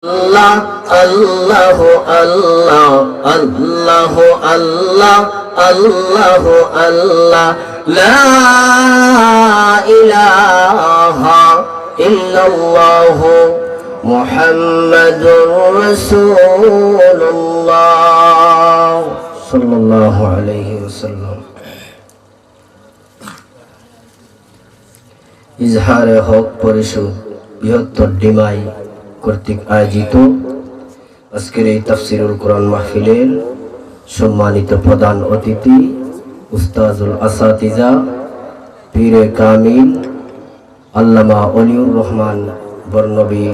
আল্লাহ আল্লাহ আল্লাহ আল্লাহ আল্লাহ আল্লাহ আল্লাহ লা ইলাহা ইল্লাল্লাহ মুহাম্মাদুর রাসূলুল্লাহ সাল্লাল্লাহু আলাইহি ওয়াসাল্লাম। ইজহারে হক পরিষদ বৃহত্তর ডিমাই কর্তৃক আয়োজিত আজকের এই তাফসিরুল কোরআন মাহফিলের সম্মানিত প্রধান অতিথি উস্তাজুল আসাতিজা পীরে কামিল আল্লামা অলিউর রহমান বর্ণবী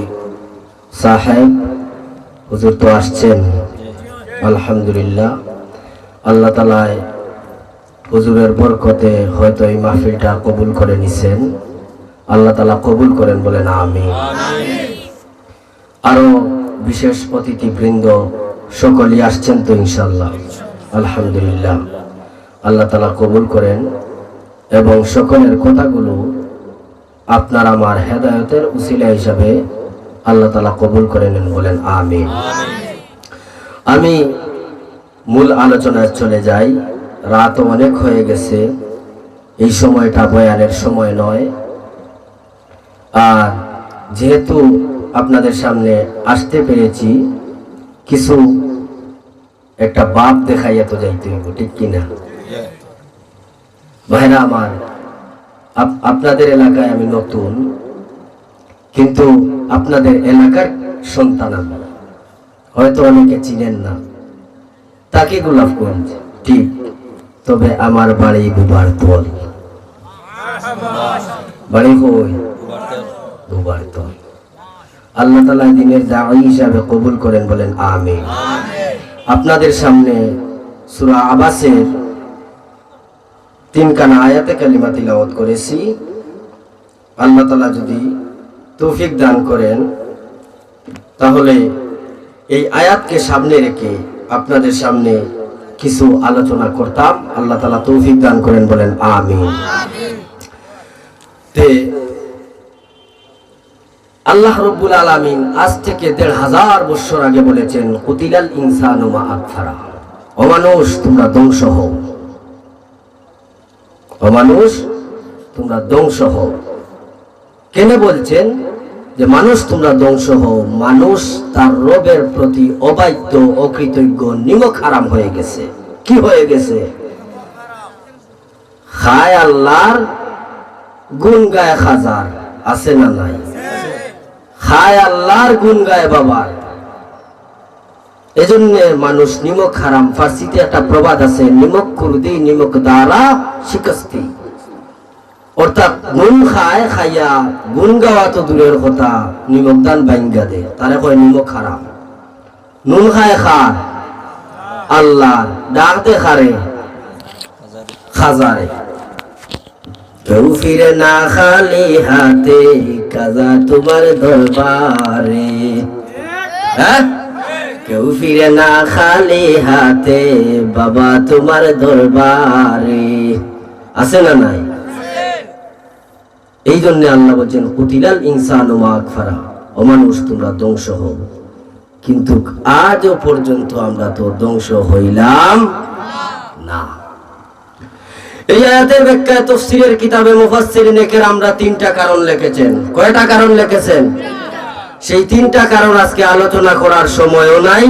সাহেব হুজুর তো আসছেন, আলহামদুলিল্লাহ। আল্লাহ তাআলা হুজুরের বরকতে হয়তো এই মাহফিলটা কবুল করে নিছেন। আল্লাহ তাআলা কবুল করেন বলেন আমিন। আরো বিশেষ অতিথিবৃন্দ সকলেই আসছেন তো ইনশাআল্লাহ, আলহামদুলিল্লাহ। আল্লাহ তাআলা কবুল করেন এবং সকলের কথাগুলো আপনার আমার হেদায়েতের উসিলা হিসাবে আল্লাহ তাআলা কবুল করে নেন বলেন আমিন। আমি মূল আলোচনায় চলে যাই। রাত অনেক হয়ে গেছে, এই সময়টা বয়ানের সময় নয়। আর যেহেতু আপনাদের সামনে আসতে পেরেছি, কিছু একটা বাপ দেখাইয়া তো যাইতে হবে, ঠিক কিনা ভাইরা আমার? আপনাদের এলাকায় আমি নতুন, কিন্তু আপনাদের এলাকার সন্তান আমি, হয়তো অনেকে চিনেন না। তাকে গোলাপগঞ্জ, ঠিক, তবে আমার বাড়ি দুবারতল। বাড়ি কই? দুবারতল। আল্লাহ তাআলা দিনের দাঈ হিসাবে কবুল করেন বলেন আমিন। আপনাদের সামনে সূরা আবাসের 3 খানা আয়াতে কালিমা তিলাওয়াত করেছি। আল্লাহ তাআলা যদি তৌফিক দান করেন তাহলে এই আয়াতকে সামনে রেখে আপনাদের সামনে কিছু আলোচনা করতাম। আল্লাহ তাআলা তৌফিক দান করেন বলেন আমিন। আল্লাহ রাব্বুল আলামিন আজ থেকে ১৫০০ বছর আগে বলেছেন, কুতিলাল ইনসানু মা আকফারা, ও মানুষ তোমরা ধ্বংস হও, ও মানুষ তোমরা ধ্বংস হও। কেন বলছেন যে মানুষ তোমরা ধ্বংস হও? মানুষ তার রবের প্রতি অবাধ্য, অকৃতজ্ঞ, নিমক হারাম হয়ে গেছে। কি হয়ে গেছে? খায় আল্লাহর, গুণ গায় হাজার, আছে না নাই? খায় আল্লাহর, গুণ গায় বাবার। এজন্য মানুষ নিমক হারাম। ফার্সিতে একটা প্রবাদ আছে, নিমক কুরদি নিমক দ্বারা শিকস্তি, অর্থাৎ গুণ খায়, খাইয়া গুণ গাওয়া তো দূরের কথা, নিমক দান বাইঙ্গা দে, তারে কয় নিমক হারাম। নুন খায় খার আল্লাহ, ডাক দে খারে খাজারে। কেউ ফিরে না খালি হাতে, কাজা তোমার দরবারে। হ্যাঁ, কেউ ফিরে না খালি হাতে, বাবা তোমার দরবারে। আছে না নাই? এই জন্য আল্লাহ বলছেন, কুতিলাল ইনসানু মা আকফারা, ও মানুষ তোমরা ধ্বংস হও। কিন্তু আজও পর্যন্ত আমরা তো ধ্বংস হইলাম না। এই আয়াতের ব্যাখ্যায় তাফসীরের কিতাবে মুফাসসিরিনে কেরামরা 3টা কারণ লিখেছেন। কয়টা কারণ লিখেছেন? সেই 3টা কারণ আজকে আলোচনা করার সময়ও নাই,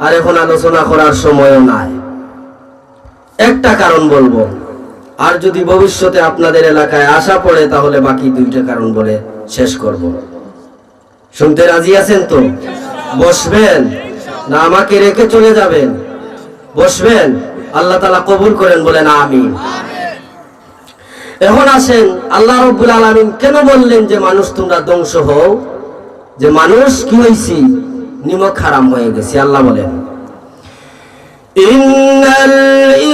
আর এখন আলোচনা করার সময়ও নাই। একটা কারণ বলবো, আর যদি ভবিষ্যতে আপনাদের এলাকায় আসা পড়ে তাহলে বাকি 2টা কারণ বলে শেষ করব। শুনতে রাজি আছেন তো? বসবেন না আমাকে রেখে চলে যাবেন? বসবেন। আল্লাহ তাআলা কবুল করেন বলেন আমিন। এখন আসেন, আল্লাহ রাব্বুল আলামিন কেন বললেন যে মানুষ তোমরা ধ্বংস হও? যে মানুষ কি হইছি? নিমক হারাম হয়ে গেছে। আল্লাহ বলেন, ইন্নাল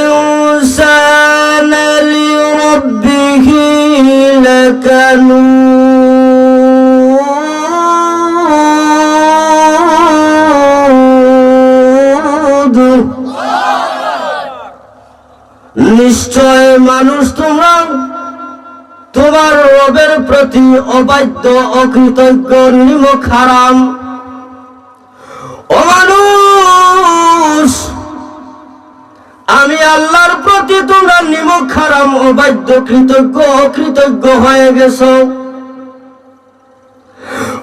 ইনসানা লিরাব্বিহি লাকানুদ, নিশ্চয় মানুষ তোমরা তোমার রবের প্রতি অবাধ্য, অকৃতজ্ঞ, নিমক হারাম। ও মানুষ, আমি আল্লাহর প্রতি তোমরা নিমক হারাম অবাধ্য কৃতজ্ঞ হয়ে গেছো।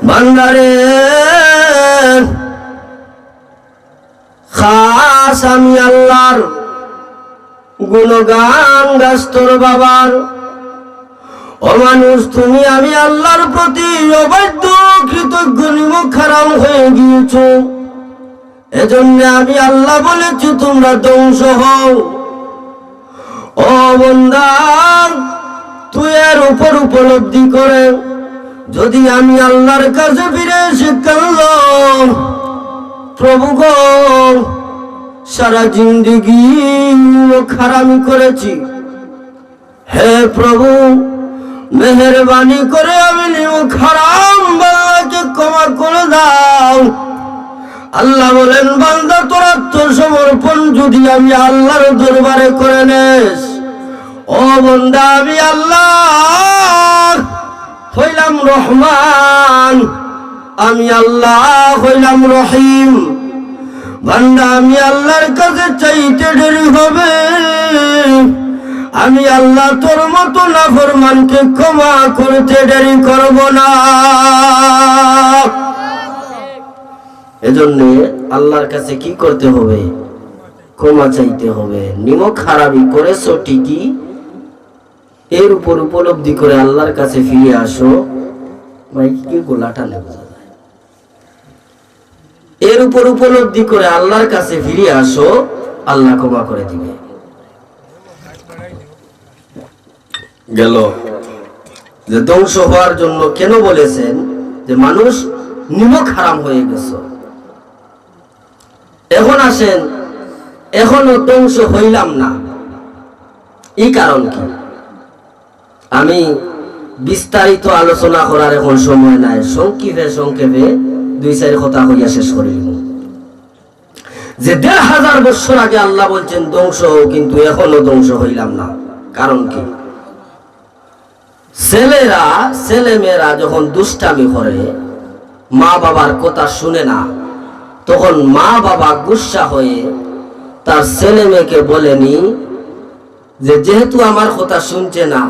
বান্দারে খাস আমি আল্লাহর গুণগান গাছ তোর বাবার। ও মানুষ, তুমি আমি আল্লাহর প্রতি অবাধ্য কৃতজ্ঞ নিমক হারাম হয়ে গিয়েছ। এজন্য আমি আল্লাহ বলেছি তোমরা ধ্বংস হও। ও বান্দা, তুই এর উপর উপলব্ধি করে যদি আমি আল্লাহর কাছে ফিরে এসে কাঁদলাম, প্রভু গো সারা জিন্দেগি খারামি করেছি, হে প্রভু মেহেরবানি করে আমি খারাম বান্দাকে ক্ষমা করে দাও। আল্লাহ বলেন, বান্দা তোর আত্মসমর্পণ যদি আমি আল্লাহর দরবারে করে নেস, ও বান্দা আমি আল্লাহ হইলাম রহমান, আমি আল্লাহ হইলাম রহিম। বান্দা আমি আল্লাহর কাছে চাইতে দেরি হবে, আমি আল্লাহ তোর মতো নাফরমানকে ক্ষমা করতে দেরি করব না। এজন্য আল্লাহর কাছে কি করতে হবে? ক্ষমা চাইতে হবে। নিমক হারামি করেছো ঠিকই, এর উপর উপলব্ধি করে আল্লাহর কাছে ফিরে আসো। কি গোলাটা নেব, এর উপর উপলব্ধি করে আল্লাহর কাছে ফিরে আসো, আল্লাহ ক্ষমা করে দিবে। গেল যে ধ্বংস হওয়ার জন্য কেন বলেছেন যে মানুষ নিমক হারাম হয়ে গেছে। এখন আসেন, এখনো ধ্বংস হইলাম না, এই কারণ কি? আমি বিস্তারিত আলোচনা করার এখন সময় নাই, সংক্ষেপে 2-4 কথা হইয়া শেষ করে দিব। যে 1500 বছর আগে আল্লাহ বলছেন ধ্বংস হও, কিন্তু এখনো ধ্বংস হইলাম না। কারণ কি? ছেলেমেয়েরা যখন দুষ্টামি করে, মা বাবার কথা শুনে না, তখন মা বাবা গুসা হয়ে তার ছেলে মেয়েকে বলেনি যে যেহেতু আমার কথা শুনছে না,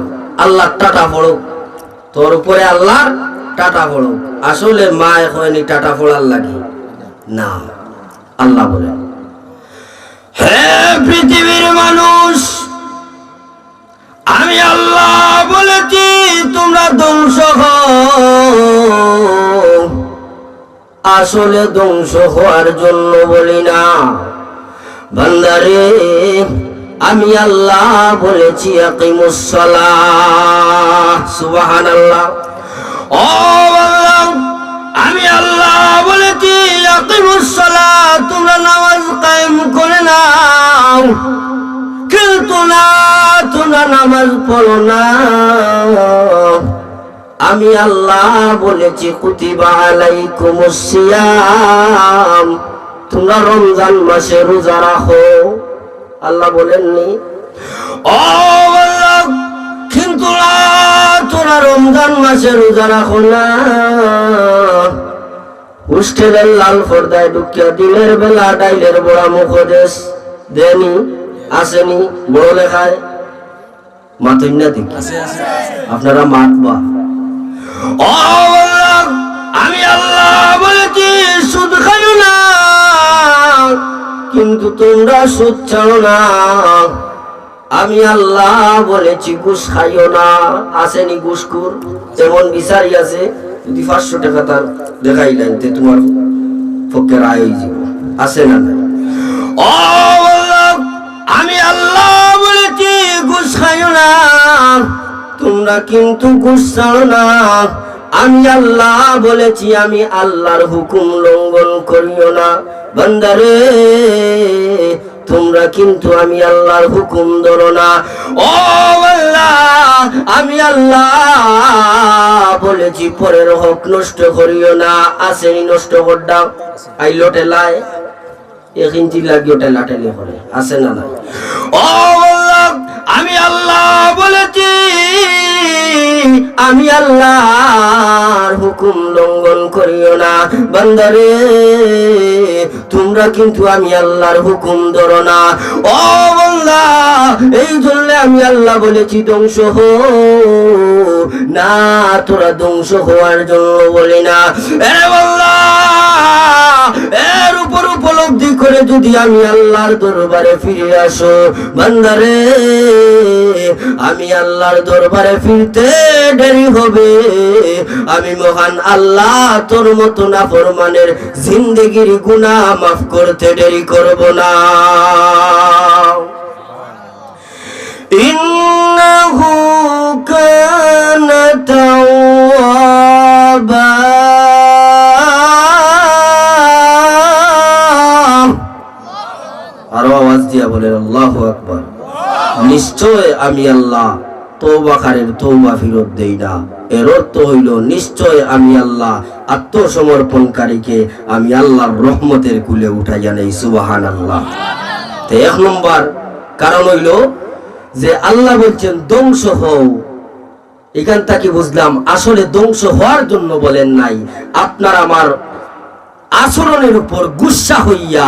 আল্লাহ টাটা পড়ুক, তোর উপরে আল্লাহ টাটা পড়ুক। আসলে মা হয়নি টাটা পড়ার লাগে না। আল্লাহ বলেন, হে পৃথিবীর মানুষ, আমি আল্লাহ বলেছি তোমরা ধ্বংস হও। আসলে ধ্বংস হওয়ার জন্য বলি না বান্দারে, আমি আল্লাহ বলেছি আকিমুস সালাহ। সুবহানাল্লাহ। ও আল্লাহ, আমি আল্লাহ বলেছি আকিমুস সালাহ, তোমরা নামাজ কায়েম করে নাও। কিন্তু না, তোমরা নামাজ পড়ো না। আমি আল্লাহ বলেছি কুতিবা আলাইকুমুস সিয়াম, তোমরা রমজান মাসে রোজা রাখো। আল্লাহ বলেননি ও আল্লাহ কিন্তু না, তোমরা রমজান মাসে রোজা রাখো না। হোস্টেলের লাল পর্দায় ঢুকিয়া দিনের বেলা ডাইলের বড়া মুখদেশ দেনি আসেনি, বড় লেখায় মাতইনা দিক আপনারা মাতবা। ও আল্লাহ, আমি আল্লাহ বলেছি সুদ খাইও না, কিন্তু তোমরা সুদ ছাড়ো না। আমি আল্লাহ বলেছি ঘুষ খাইও না, আসেনি ঘুষখোর। যেমন বিচারি আছে, যদি 500 টাকা তার দেখাইলেন তে তোমার পক্ষে রায় হয়ে যাব, আসে না? ও আল্লাহ, আমি আল্লাহ বলেছি ঘুষ খাইও না, তোমরা কিন্তু ঘুষ ছাড়ো না। আমি আল্লাহ বলেছি আমি আল্লাহর হুকুম লঙ্ঘন করিও না। বান্দারে, তোমরা কিন্তু আমি আল্লাহর হুকুম ধরো না। ও আল্লাহ, আমি আল্লাহ বলেছি পরের হক নষ্ট করিও না। আসেনি নষ্ট করডা আইলো টেলায় 1 ইঞ্চি লাগিও টেলা টেলি করে, আসে না? না। ও আল্লাহ, আমি আল্লাহ বলেছি আমি আল্লাহর হুকুম লঙ্ঘন করিও না। বান্দারে তোমরা কিন্তু আমি আল্লাহর হুকুম ধরো না। ও বান্দা, এই জন্য আমি আল্লাহ বলেছি ধ্বংস হো না, তোরা ধ্বংস হওয়ার জন্য বলি না। এ বান্দা, এর উপর উপলব্ধি করে যদি আমি আল্লাহর দরবারে ফিরে আসো, বান্দারে আমি আল্লাহর দরবারে ফিরতে দেরি হবে। আমি মহান আল্লাহ তোর মতো নাফরমানের জিন্দেগির গুনাহ মাফ করতে দেরি করব না। ইন্নাহু কানা তাওয়াবা, আরো আওয়াজ দিয়া বলেন আল্লাহু আকবার। নিশ্চয় আমি আল্লাহ তওবাকারীর তওবা ফিরত দেই না। এর অর্থ হইল নিশ্চয় আমি আল্লাহ আত্মসমর্পণকারীকে আমি আল্লাহর রহমতের কুলে উঠাইয়া নেই। সুবহানাল্লাহ। তো এক নম্বর কারণ হইল যে আল্লাহ বলছেন ধ্বংস হও। এখান থেকে বুঝলাম আসলে ধ্বংস হওয়ার জন্য বলেন নাই, আপনার আমার আচরণের উপর গুসা হইয়া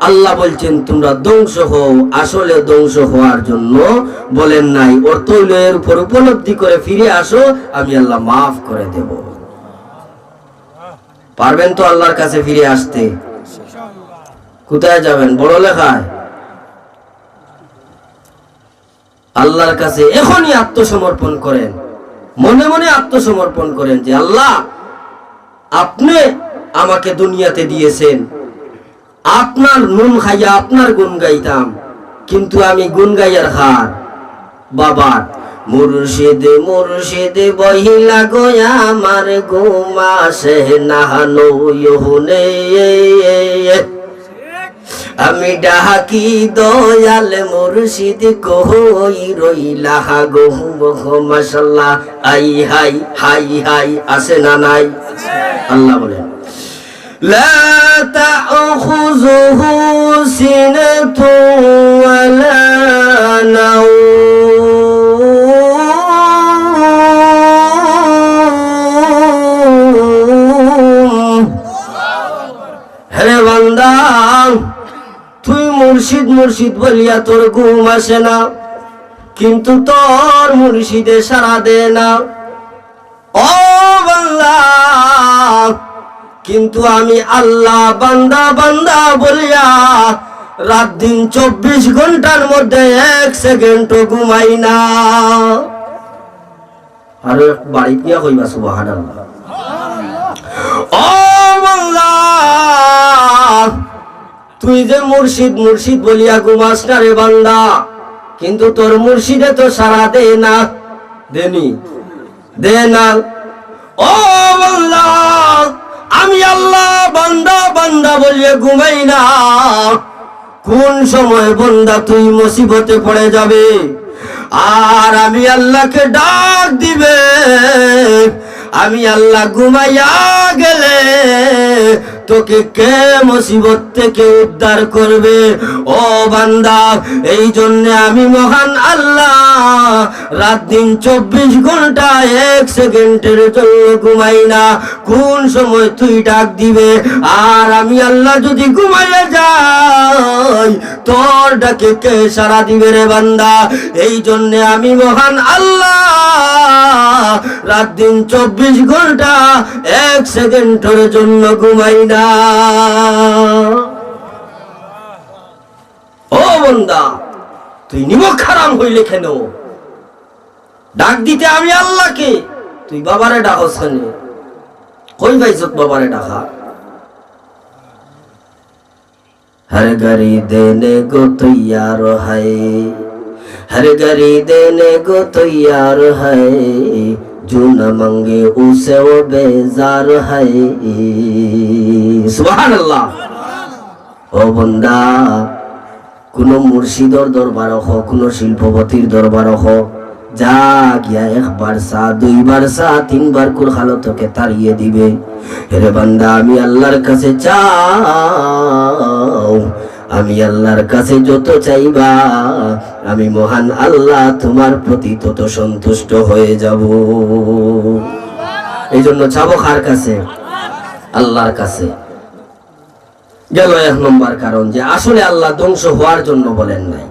আল্লাহ বলছেন তোমরা ধ্বংস হও। আসলে ধ্বংস হওয়ার জন্য বলেন নাই। অর্থ হইল এর উপর উপলব্ধি করে ফিরে আসো, আমি আল্লাহ মাফ করে দেব। পারবেন তো আল্লাহর কাছে ফিরে আসতে? কোথায় যাবেন? বড় লেখায় আল্লাহর কাছে এখনই আত্মসমর্পণ করেন, মনে মনে আত্মসমর্পণ করেন যে আল্লাহ আপনি আমাকে দুনিয়াতে দিয়েছেন, আপনার নুন খাইয়া আপনার গুণ গাইতাম, কিন্তু আমি গুণ গাইয়ার হার বাবার। মুর্শিদে মুর্শিদে বহিলা গয়া আমার ঘুমাসে নাহানো ইহুনে, আমি ডাকি দয়াল মুর্শিদ কই রইলা গো মাশাআল্লাহ। আই হাই হাই হাই আছে না নাই? আল্লাহ বলেন লা তাখুযুহু সিনাতু ওয়ালা নাওম। হে বান্দা, তুই মুর্শিদ মুর্শিদ বলিয়া তোর ঘুম আসে না, কিন্তু তোর মুর্শিদে সারা দে না। ও বান্দা, কিন্তু আমি আল্লাহ বান্দা বান্দা বলিয়া রাত দিন 24 ঘন্টার মধ্যে 1 সেকেন্ডও ঘুমাই না। আর বাড়ি গিয়া কইবা সুবহানাল্লাহ। ও বান্দা, তুই যে মুর্শিদ মুর্শিদ বলিয়া ঘুমাস না রে বান্দা, কিন্তু তোর মুর্শিদে তো সারা দে না। দেনি দে না। ও বান্দা, আমি আল্লাহ বান্দা বান্দা বলিয়া ঘুমাই না। কোন সময় বান্দা তুই মুসিবতে পড়ে যাবে আর আমি আল্লাহকে ডাক দিবে, আমি আল্লাহ ঘুমাইয়া গেলে তোকে কে মুসিবত থেকে উদ্ধার করবে? ও বান্দা, এই জন্য আমি মহান আল্লাহ রাত দিন 24 ঘন্টা 1 সেকেন্ডের জন্য ঘুমাই না। কোন সময় তুই ডাক দিবে আর আমি আল্লাহ যদি ঘুমাইয়া যাই, তোর ডাকে কে সাড়া দিবে রে বান্দা? এই জন্য আমি মহান আল্লাহ রাত দিন 24 ঘন্টা 1 সেকেন্ডের জন্য ঘুমাই না। ও বান্দা, তুই নিমক হারাম হইলে কেন? ডাক দিতে আমি আল্লাহকে, তুই বাবারে ডাকস কেন? কই ভাইছত বাবারে ডাকা? हर घड़ी देने को तैयार है, हर घड़ी देने को तैयार है, जो न मांगे उसे वो बेजार है। सुभान अल्लाह। ও বন্দা, কোন মুর্শিদর দরবার হোক, কোন শিল্পপতির দরবার হোক, যা গিয়া 1 বার সা 2 বার সা 3 বার কুল খালো তোকে তাড়িয়ে দিবে। হে বান্দা, আমি আল্লাহর কাছে চাও আমি আল্লাহর কাছে যত চাইবা আমি মহান আল্লাহ তোমার প্রতি তত সন্তুষ্ট হয়ে যাব। এই জন্য চাবো কার কাছে? আল্লাহর কাছে। গেল 1 নম্বর কারণ, যে আসলে আল্লাহ ধ্বংস হওয়ার জন্য বলেন নাই।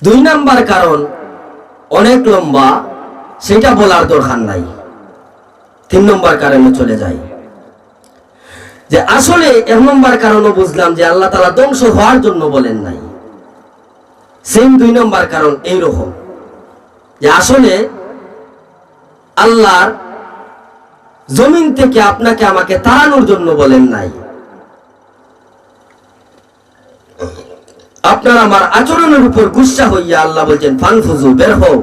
2 নম্বর কারণ অনেক লম্বা, সেটা বলার দরকার নাই। 3 নম্বর কারণে চলে যাই, যে আসলে 1 নম্বর কারণও বুঝলাম যে আল্লাহ তাআলা ধ্বংস হওয়ার জন্য বলেন নাই। সেম 2 নম্বর কারণ এইরকম, যে আসলে আল্লাহর জমিন থেকে আপনাকে আমাকে তাড়ানোর জন্য বলেন নাই। আপনার আমার আচরণের উপর গুসা হইয়া আল্লাহ বলছেন ফানফুজু, বের হও।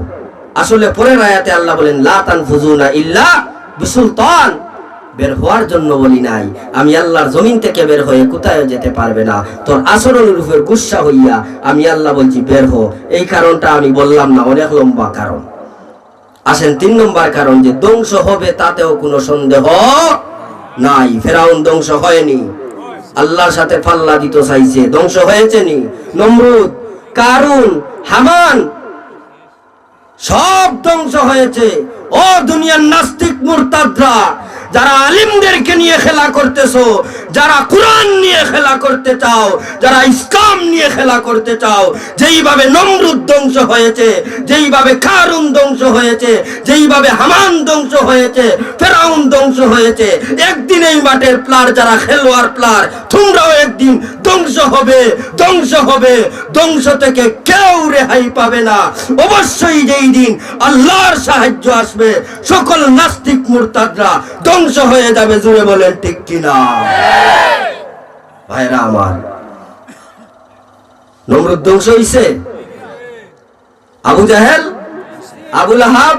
আসলে পরের আয়াতে আল্লাহ বলেন লা তানফুজুনা ইল্লা বিসুলতান, বের হওয়ার জন্য বলি নাই। আমি আল্লাহর জমিন থেকে বের হয়ে কোথায় যেতে পারবে না, তোর আচরণের উপর গুসা হইয়া আমি আল্লাহ বলছি বের হো। এই কারণটা আমি বললাম না, অনেক লম্বা কারণ। আসেন 3 নম্বর কারণ, যে ধ্বংস হবে তাতেও কোনো সন্দেহ নাই। ফেরাউন ধ্বংস হয়নি, আল্লাহর সাথে পাল্লা দিতে চাইছে, ধ্বংস হয়েছে নি? নমরুদ, কারুন, হামান সব ধ্বংস হয়েছে। ও দুনিয়ার নাস্তিক মুরতাদরা, যারা আলিমদেরকে নিয়ে খেলা করতেছো, যারা কোরআন নিয়ে খেলা করতে চাও, যারা ইসলাম নিয়ে খেলা করতে চাও, যেইভাবে নমরুদ ধ্বংস হয়েছে, যেইভাবে কারুন ধ্বংস হয়েছে, যেইভাবে হামান ধ্বংস হয়েছে, ফেরাউন ধ্বংস হয়েছে, একদিন এই মাঠের প্লেয়ার যারা খেলোয়াড় প্লেয়ার, তোমরাও একদিন ধ্বংস হবে, ধ্বংস হবে। ধ্বংস থেকে কেউ রেহাই পাবে না। অবশ্যই যেই দিন আল্লাহর সাহায্য আসবে, সকল নাস্তিক মুরতাদরা ধ্বংস হয়ে যাবে। জুড়ে বলেন ঠিক কিনা? ভাইরা আমার, নমরুদ ধ্বংস হইছে, আবু জাহেল, আবু লাহাব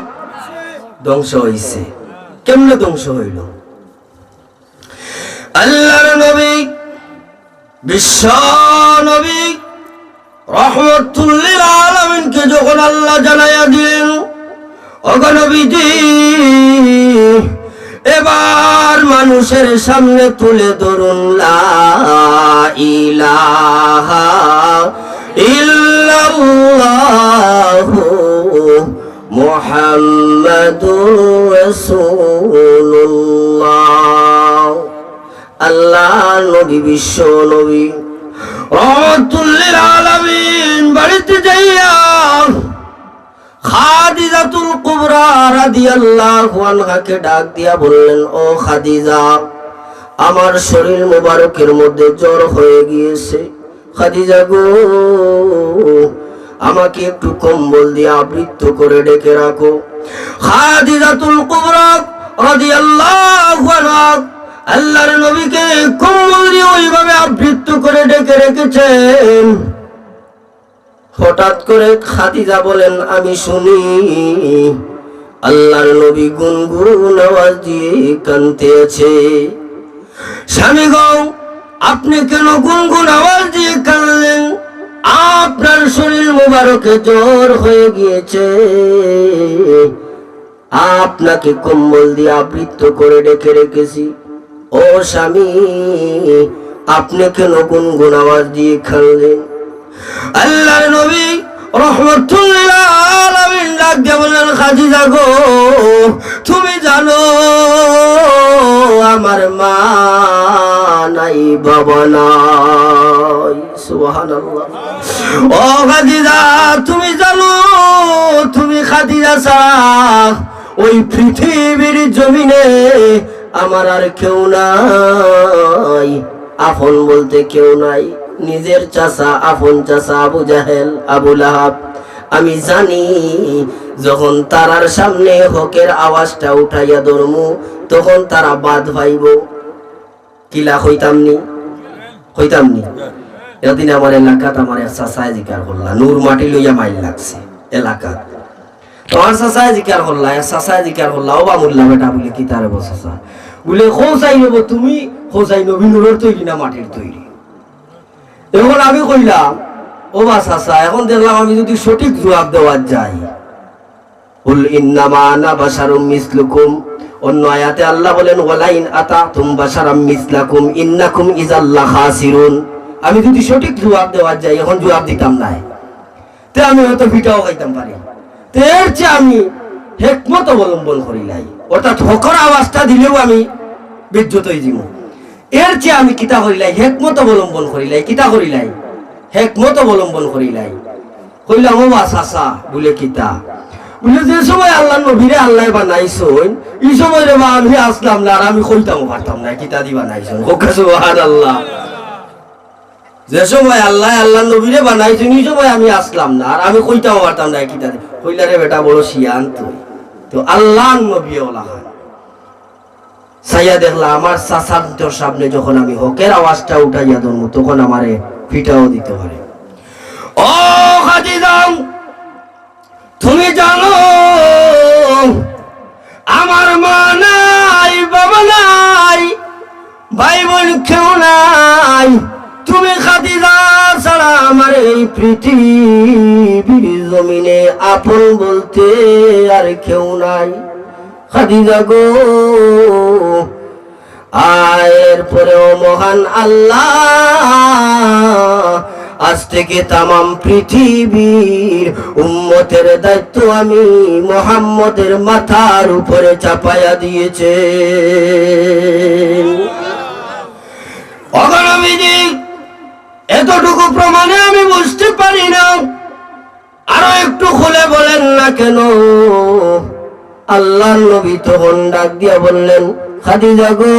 ধ্বংস হইছে। কেমনে ধ্বংস হইল? আল্লাহর নবী, বিশ্ব নবী রাহমাতুল লিল আলামিনকে যখন আল্লাহ জানাইয়া দিলেন, ওগো নবীজি এবার মানুষের সামনে তুলে ধরুন লা ইলাহা ইল্লাল্লাহু মুহাম্মাদুর রাসূলুল্লাহ। আল্লাহ নবী, বিশ্ব নবী রাহমাতুল লিল আলামিন বাড়িতে যাইয়া খাদিজাতুল কুবরা রাদিয়াল্লাহু আনহাকে ডাক দিয়া বললেন, ও খাদিজা, আমার শরীর মোবারকের মধ্যে জ্বর হয়ে গিয়েছে। খাদিজা গো, আমাকে একটু কম্বল দিয়ে আবৃত করে ডেকে রাখো। খাদিজাতুল কুবরা রাদিয়াল্লাহু আনহা আল্লাহর নবীকে কম্বল দিয়ে ওইভাবে আবৃত করে ডেকে রেখেছেন। হঠাৎ করে খাদিজা বলেন, আমি শুনি আল্লাহর নবী গুনগুন আওয়াজ দিয়ে কাঁদতে আছে। স্বামী গো, আপনি কেন গুনগুন আওয়াজ দিয়ে কাঁদলেন? আপনার শরীর মোবারকে জ্বর হয়ে গিয়েছে, আপনাকে কম্বল দিয়ে আবৃত করে ডেকে রেখেছি। ও স্বামী, আপনি কেন গুনগুন আওয়াজ দিয়ে কাঁদলেন? আল্লাহর নবী রাহমাতুল লিল আলামিন ডাক দিয়ে বললেন, খাদিজা গো, তুমি জানো আমার মা নাই, বাবা নাই। সুবহানাল্লাহ। ও খাদিজা, তুমি জানো তুমি খাদিজা ছাড়া ওই পৃথিবীর জমিনে আমার আর কেউ নাই। আপন বলতে কেউ নাই। নিজের চাচা, আপন চাচা আবু জাহেল, আবু লাহাব। আমি জানি যখন তারার সামনে হকের আওয়াজটা উঠাইয়া ধরমু, তখন তারা বাদ ভাইব। কিলা হইতামনি, হইতামনি। এদিন আমার এলাকাত আমার এক চাচায় জিকার করলা, নূর মাটি লইয়া মাইল লাগছে এলাকাত। তোমার চাচায় জিকার করলা, এক চাচায় জিকার করলা, ও বামুল্লা বেটা বলে কি তার চাচা বলে খোঁজাই নেব, তুমি খোঁজাই নবী নূরের তৈরি না মাটির তৈরি? এখন আমি কইলাম, ও বা চাচা, এখন দেখলাম আমি যদি সঠিক জবাব দেওয়ার যাই, কুল ইন্নামা আনা বাশারুম মিসলুকুম। অন্য আয়াতে আল্লাহ বলেন ওয়ালাইন আতাতুম বাশারাম মিসলাকুম ইন্নাকুম ইযাল্লা খাসিরুন। আমি যদি সঠিক জবাব দেওয়া যাই, এখন জবাব দিতাম না, তে আমি হয়তো পিঠাও খাইতাম পারি। তো এর চেয়ে আমি হিকমত অবলম্বন করিলাই, অর্থাৎ হকর আওয়াজটা দিলেও আমি বিদ্যুৎ হয়ে যাব। এর চেয়ে আমি কিতা করিলাই, হিকমত অবলম্বন করিলাই। কিতা করিলাই? হিকমত অবলম্বন করিলাই। কইলাম ও চাচা বলে কিতা বলে, যে সময় আল্লাহ নবীরে আল্লাহ বানাইছেন এই সময় রে বা আমি আসলাম না, আর আমি কইতাম পারতাম না কিতা দি বানাইছেন। সুবহানাল্লাহ। যে সময় আল্লাহ নবীরে বানাইছেন এই সময় আমি আসলাম না, আর আমি কইতাম পারতাম না কিতা দি। কইলা রে বেটা বড় শিয়ান তুই, তো আল্লাহ নবী ওলা হয়। সাইয়া দেখলা আমার চাচার সামনে যখন আমি হকের আওয়াজটা উঠাইয়া ধরবো, তখন আমারে পিটাও দিতে পারে। ও খাদিজা, তুমি জানো আমার মা নাই, বাবা নাই, ভাই বোন কেউ নাই। তুমি খাদিজা ছাড়া আমার এই পৃথিবীর জমিনে আপন বলতে আর কেউ নাই। খাদিজা গো, আয়ের পরেও মহান আল্লাহ আজ থেকে তামাম পৃথিবীর উম্মতের দায়িত্ব আমি মুহাম্মদের মাথার উপরে চাপায়া দিয়েছে। অগণবিধি এতটুকু প্রমাণে আমি বুঝতে পারি না, আরো একটু খুলে বলেন না কেন? আল্লাহর নবী তখন ডাক দিয়া বললেন, খাদিজা গো,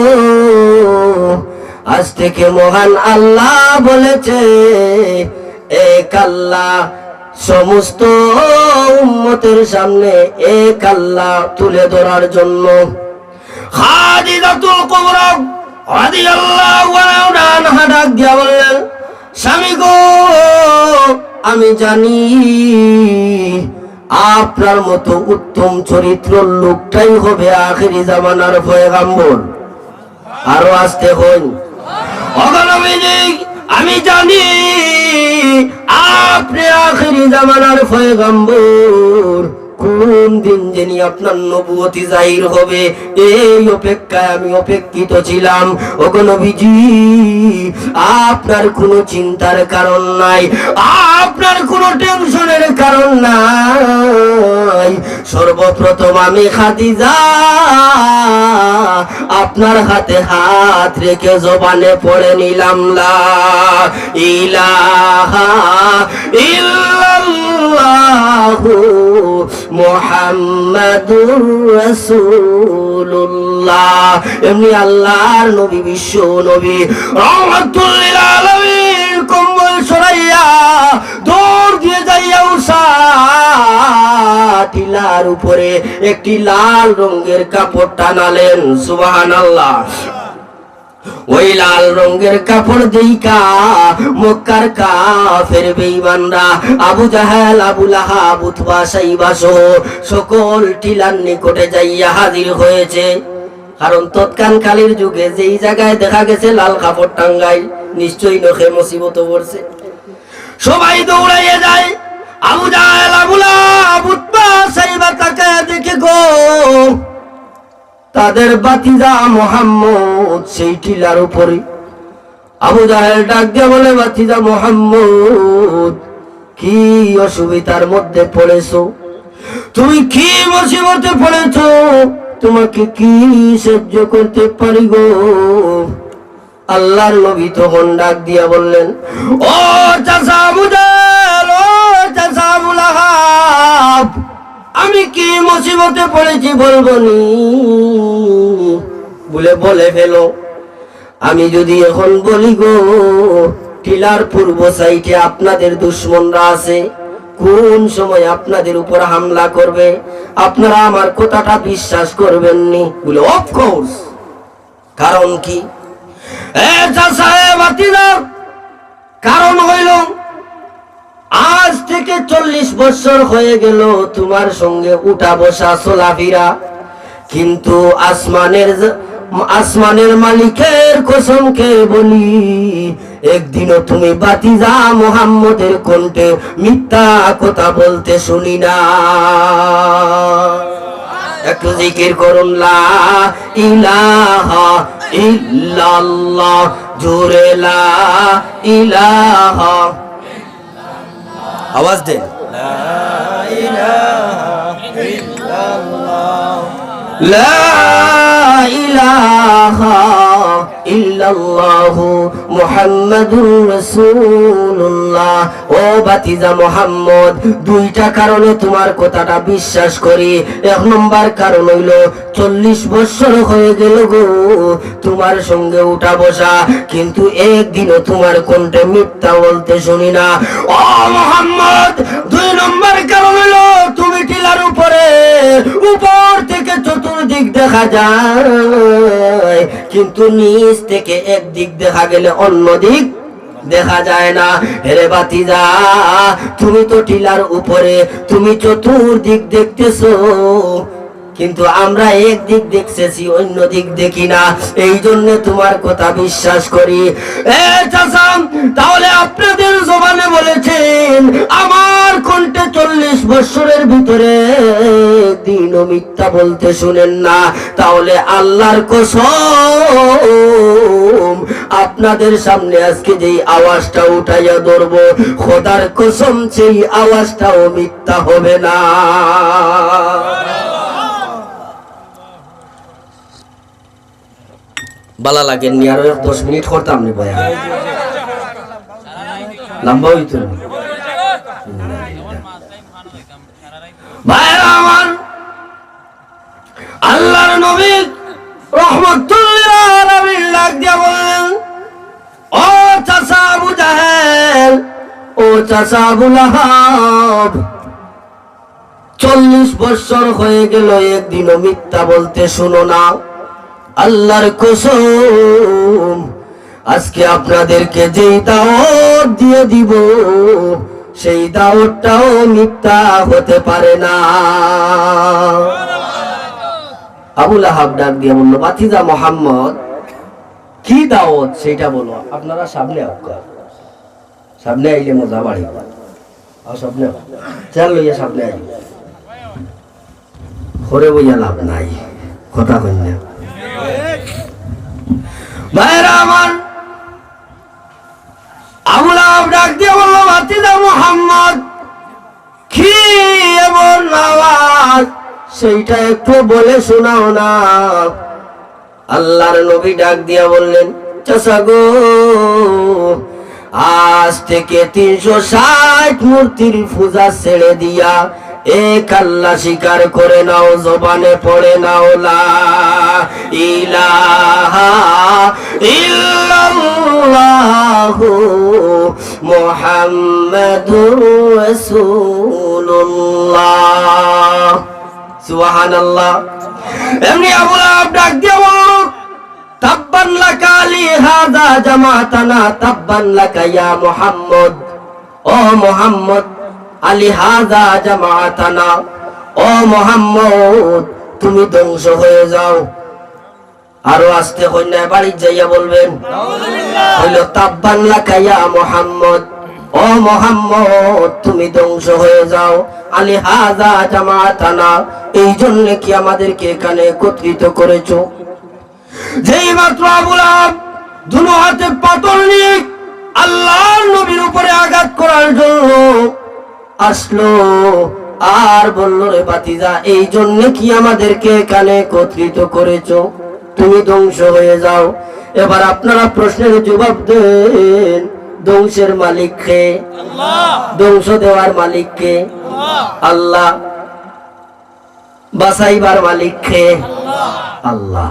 আজ থেকে মহান আল্লাহ বলেছে এক আল্লাহ সমস্ত উম্মতের সামনে এক আল্লাহ তুলে ধরার জন্য। খাদিজাতুল কুবরা রাদিয়াল্লাহু আনহা ডাক দিয়া বললেন, স্বামী গো, আমি জানি আপনার মতো উত্তম চরিত্রের লোকটাই হবে আখিরি জামানার পয়গম্বর। আরো আসতে হই। আমি জানি আপনি আখিরি জামানার পয়গম্বর। কোন দিন জানি আপনার নবুয়তি জাহির হবে, এই অপেক্ষায় আমি অপেক্ষিত ছিলাম। ওগো নবীজি, আপনার কোনো চিন্তার কারণ নাই, আপনার কোনো টেনশনের কারণ নাই। সর্বপ্রথম আমি খাদিজা আপনার হাতে হাত রেখে জবানে পড়ে নিলাম লা ইলাহা ইল্লাল্লাহু মুহাম্মাদুর রাসূলুল্লাহ। এমনি আল্লাহর নবী, বিশ্ব নবী, রাহমাতুল লিল আলামিন কম্বল সরাইয়া দৌড় দিয়ে যাইয়া উষা টিলার উপরে একটি লাল রঙের কাপড় টানালেন। সুবহানাল্লাহ। ওই লাল রঙের কাপড় দেইকা মক্কার কাফের বেঈমানরা আবু জাহেল, আবু লাহাব, উতবা, সাইবা সহ সকল টিলার নিকটে যাইয়া হাজির হয়েছে। কারণ তৎকালীন যুগে যেই জায়গায় দেখা গেছে লাল কাপড় টাঙ্গাই, নিশ্চয়ই নখে মুসিবত পড়ছে। সবাই দৌড়াইয়ে যায়। আবু জাহেল, আবু লাহাব, উতবা, সাইবা তাকায় দেখে গো, তাদের বাতিজা মুহাম্মদ সেই টিলার উপরে। আবু জাহেল ডাক দিয়ে বলে, বাতিজা মুহাম্মদ, কি অসুবিধার মধ্যে পড়েছো? তুমি কি মুসিবতে পড়েছো? তোমাকে কি সহ্য করতে পারি গো? আল্লাহর নবী তখন ডাক দিয়া বললেন, ও চাচা আবু জাহেল, ও চাচা আবু লাহাব, আমি কি মুসিবতে পড়েছি বলবো নি? বলে ফেলো। আমি যদি এখন বলি গো, টিলার পূর্ব সাইডে আপনাদের দুশমনরা আছে, কোন সময় আপনাদের উপর হামলা করবে, আপনারা আমার কথাটা বিশ্বাস করবেন নি? বলে অফকোর্স। কারণ কি? কারণ হইল আজ থেকে 40 বছর হয়ে গেল তোমার সঙ্গে উঠা বসা চলাফেরা, কিন্তু আসমানের মালিকের কসম খেয়ে বলি, একদিনও তুমি ভাতিজা মুহাম্মদের কণ্ঠে মিথ্যা কথা বলতে শুনি না। একটু জিকির করুন, লা ইলাহা ইল্লাল্লাহ, জোরে লা ইলাহা, আওয়াজ দেন, লা ইলাহা ইল্লাল্লাহ, লা ইলাহা ইল্লাল্লাহু মুহাম্মাদুর রাসূলুল্লাহ। ও ভাতিজা মুহাম্মদ, দুইটা কারণে তোমার কথাটা বিশ্বাস করি। এক নম্বর কারণ হইল 40 বছর হয়ে গেল গো তোমার সঙ্গে উঠা বসা, কিন্তু একদিনও তোমার কণ্ঠে মিথ্যা বলতে শুনি না। ও মুহাম্মদ, দুই নম্বর কারণ হলো তুমি টিলার উপরে, উপর থেকে চতুর্দিক দেখা যায়, কিন্তু নিচ থেকে একদিক দেখা গেলে অন্য দিক দেখা যায় না। হেরে ভাতিজা, তুমি তো টিলার উপরে, তুমি চতুর্দিক দেখতেছো, কিন্তু আমরা একদিক দেখতেছি, অন্য দিক দেখি না, এই জন্য তোমার কথা বিশ্বাস করি। তাহলে আপনাদের জবানে বলেছেন আমার কণ্ঠে 40 বছরের ভিতরে দিনও মিথ্যা বলতে শুনেন না, তাহলে আল্লাহর কসম আপনাদের সামনে আজকে যেই আওয়াজটা উঠাইয়া ধরব, খোদার কসম সেই আওয়াজটাও মিথ্যা হবে না। বালা লাগেননি, আরো 10 মিনিট করতাম নি বয়া, লম্বা হইত ভাইরা আমার। আল্লাহর নবী রহমাতুল্লিল আলামিন ডাক দিয়া বলেন, ও চাচা আবু জাহেল, ও চাচা আবু লাহাব, 40 বছর হয়ে গেল একদিনও মিথ্যা বলতে শুনো না। আল্লাহর কসম আজকে আপনাদেরকে যেই দাওয়াত দিয়ে দিব, সেই দাওয়াতটাও মিথ্যা হতে পারে না। আবু লাহাব ডাক দিয়ে বলল, ভাতিজা মুহাম্মদ, কি দাওয়াত সেটা বলো। আপনারা সামনে সামনে আইলে মজা বাড়ি, সামনে চাল লইয়া সামনে আইলে, ঘরে বইয়া লাভ নাই, কথা কই না ভাইরা আমার। আবু লাহাব ডাক দিয়ে বলল, ভাতিজা মুহাম্মদ, কি এমন আওয়াজ সেইটা একটু বলে শোনাও না। আল্লাহর নবী ডাক দিয়া বললেন, চাচা গো, আজ থেকে 360 মূর্তির পূজা ছেড়ে দিয়া এক আল্লাহ স্বীকার করে নাও, জবানে পড়ে নাও লা ইলাহা ইল্লাল্লাহু মুহাম্মাদুর রাসূলুল্লাহ। সুবহানাল্লাহ। এমনি আবু লাহাব ডাক দিয়ে বলল, তাব্বান লাকা লিহাযা জামাতানা, তাব্বান লাকা ইয়া মুহাম্মদ, ও মুহাম্মদ, আলিহাযা জামাতানা, ও মুহাম্মদ তুমি ধ্বংস হয়ে যাও। আরো আস্তে কন্যা বাড়ি যাইয়া বলবেন, হইল তাব্বান লাকা ইয়া মুহাম্মদ, ও মুহাম্মদ তুমি ধ্বংস হয়ে যাও। আলিহাযা জামাতানা, এই জন্য কি আমাদেরকে এখানে একত্রিত করেছো? যেই মাত্র আবু লাহাব দুনো হাতে পাথর নিয়ে আল্লাহর নবীর উপরে আঘাত করার জন্য আসলো, আর বলল, রে ভাতিজা, এই জন্য কি আমাদেরকে এখানে একত্রিত করেছো? তুমি ধ্বংস হয়ে যাও। এবার আপনারা প্রশ্নের জবাব দেন, ধ্বংসের মালিক কে? ধ্বংস দেওয়ার মালিক কে? আল্লাহ। বাঁচাইবার মালিক কে? আল্লাহ।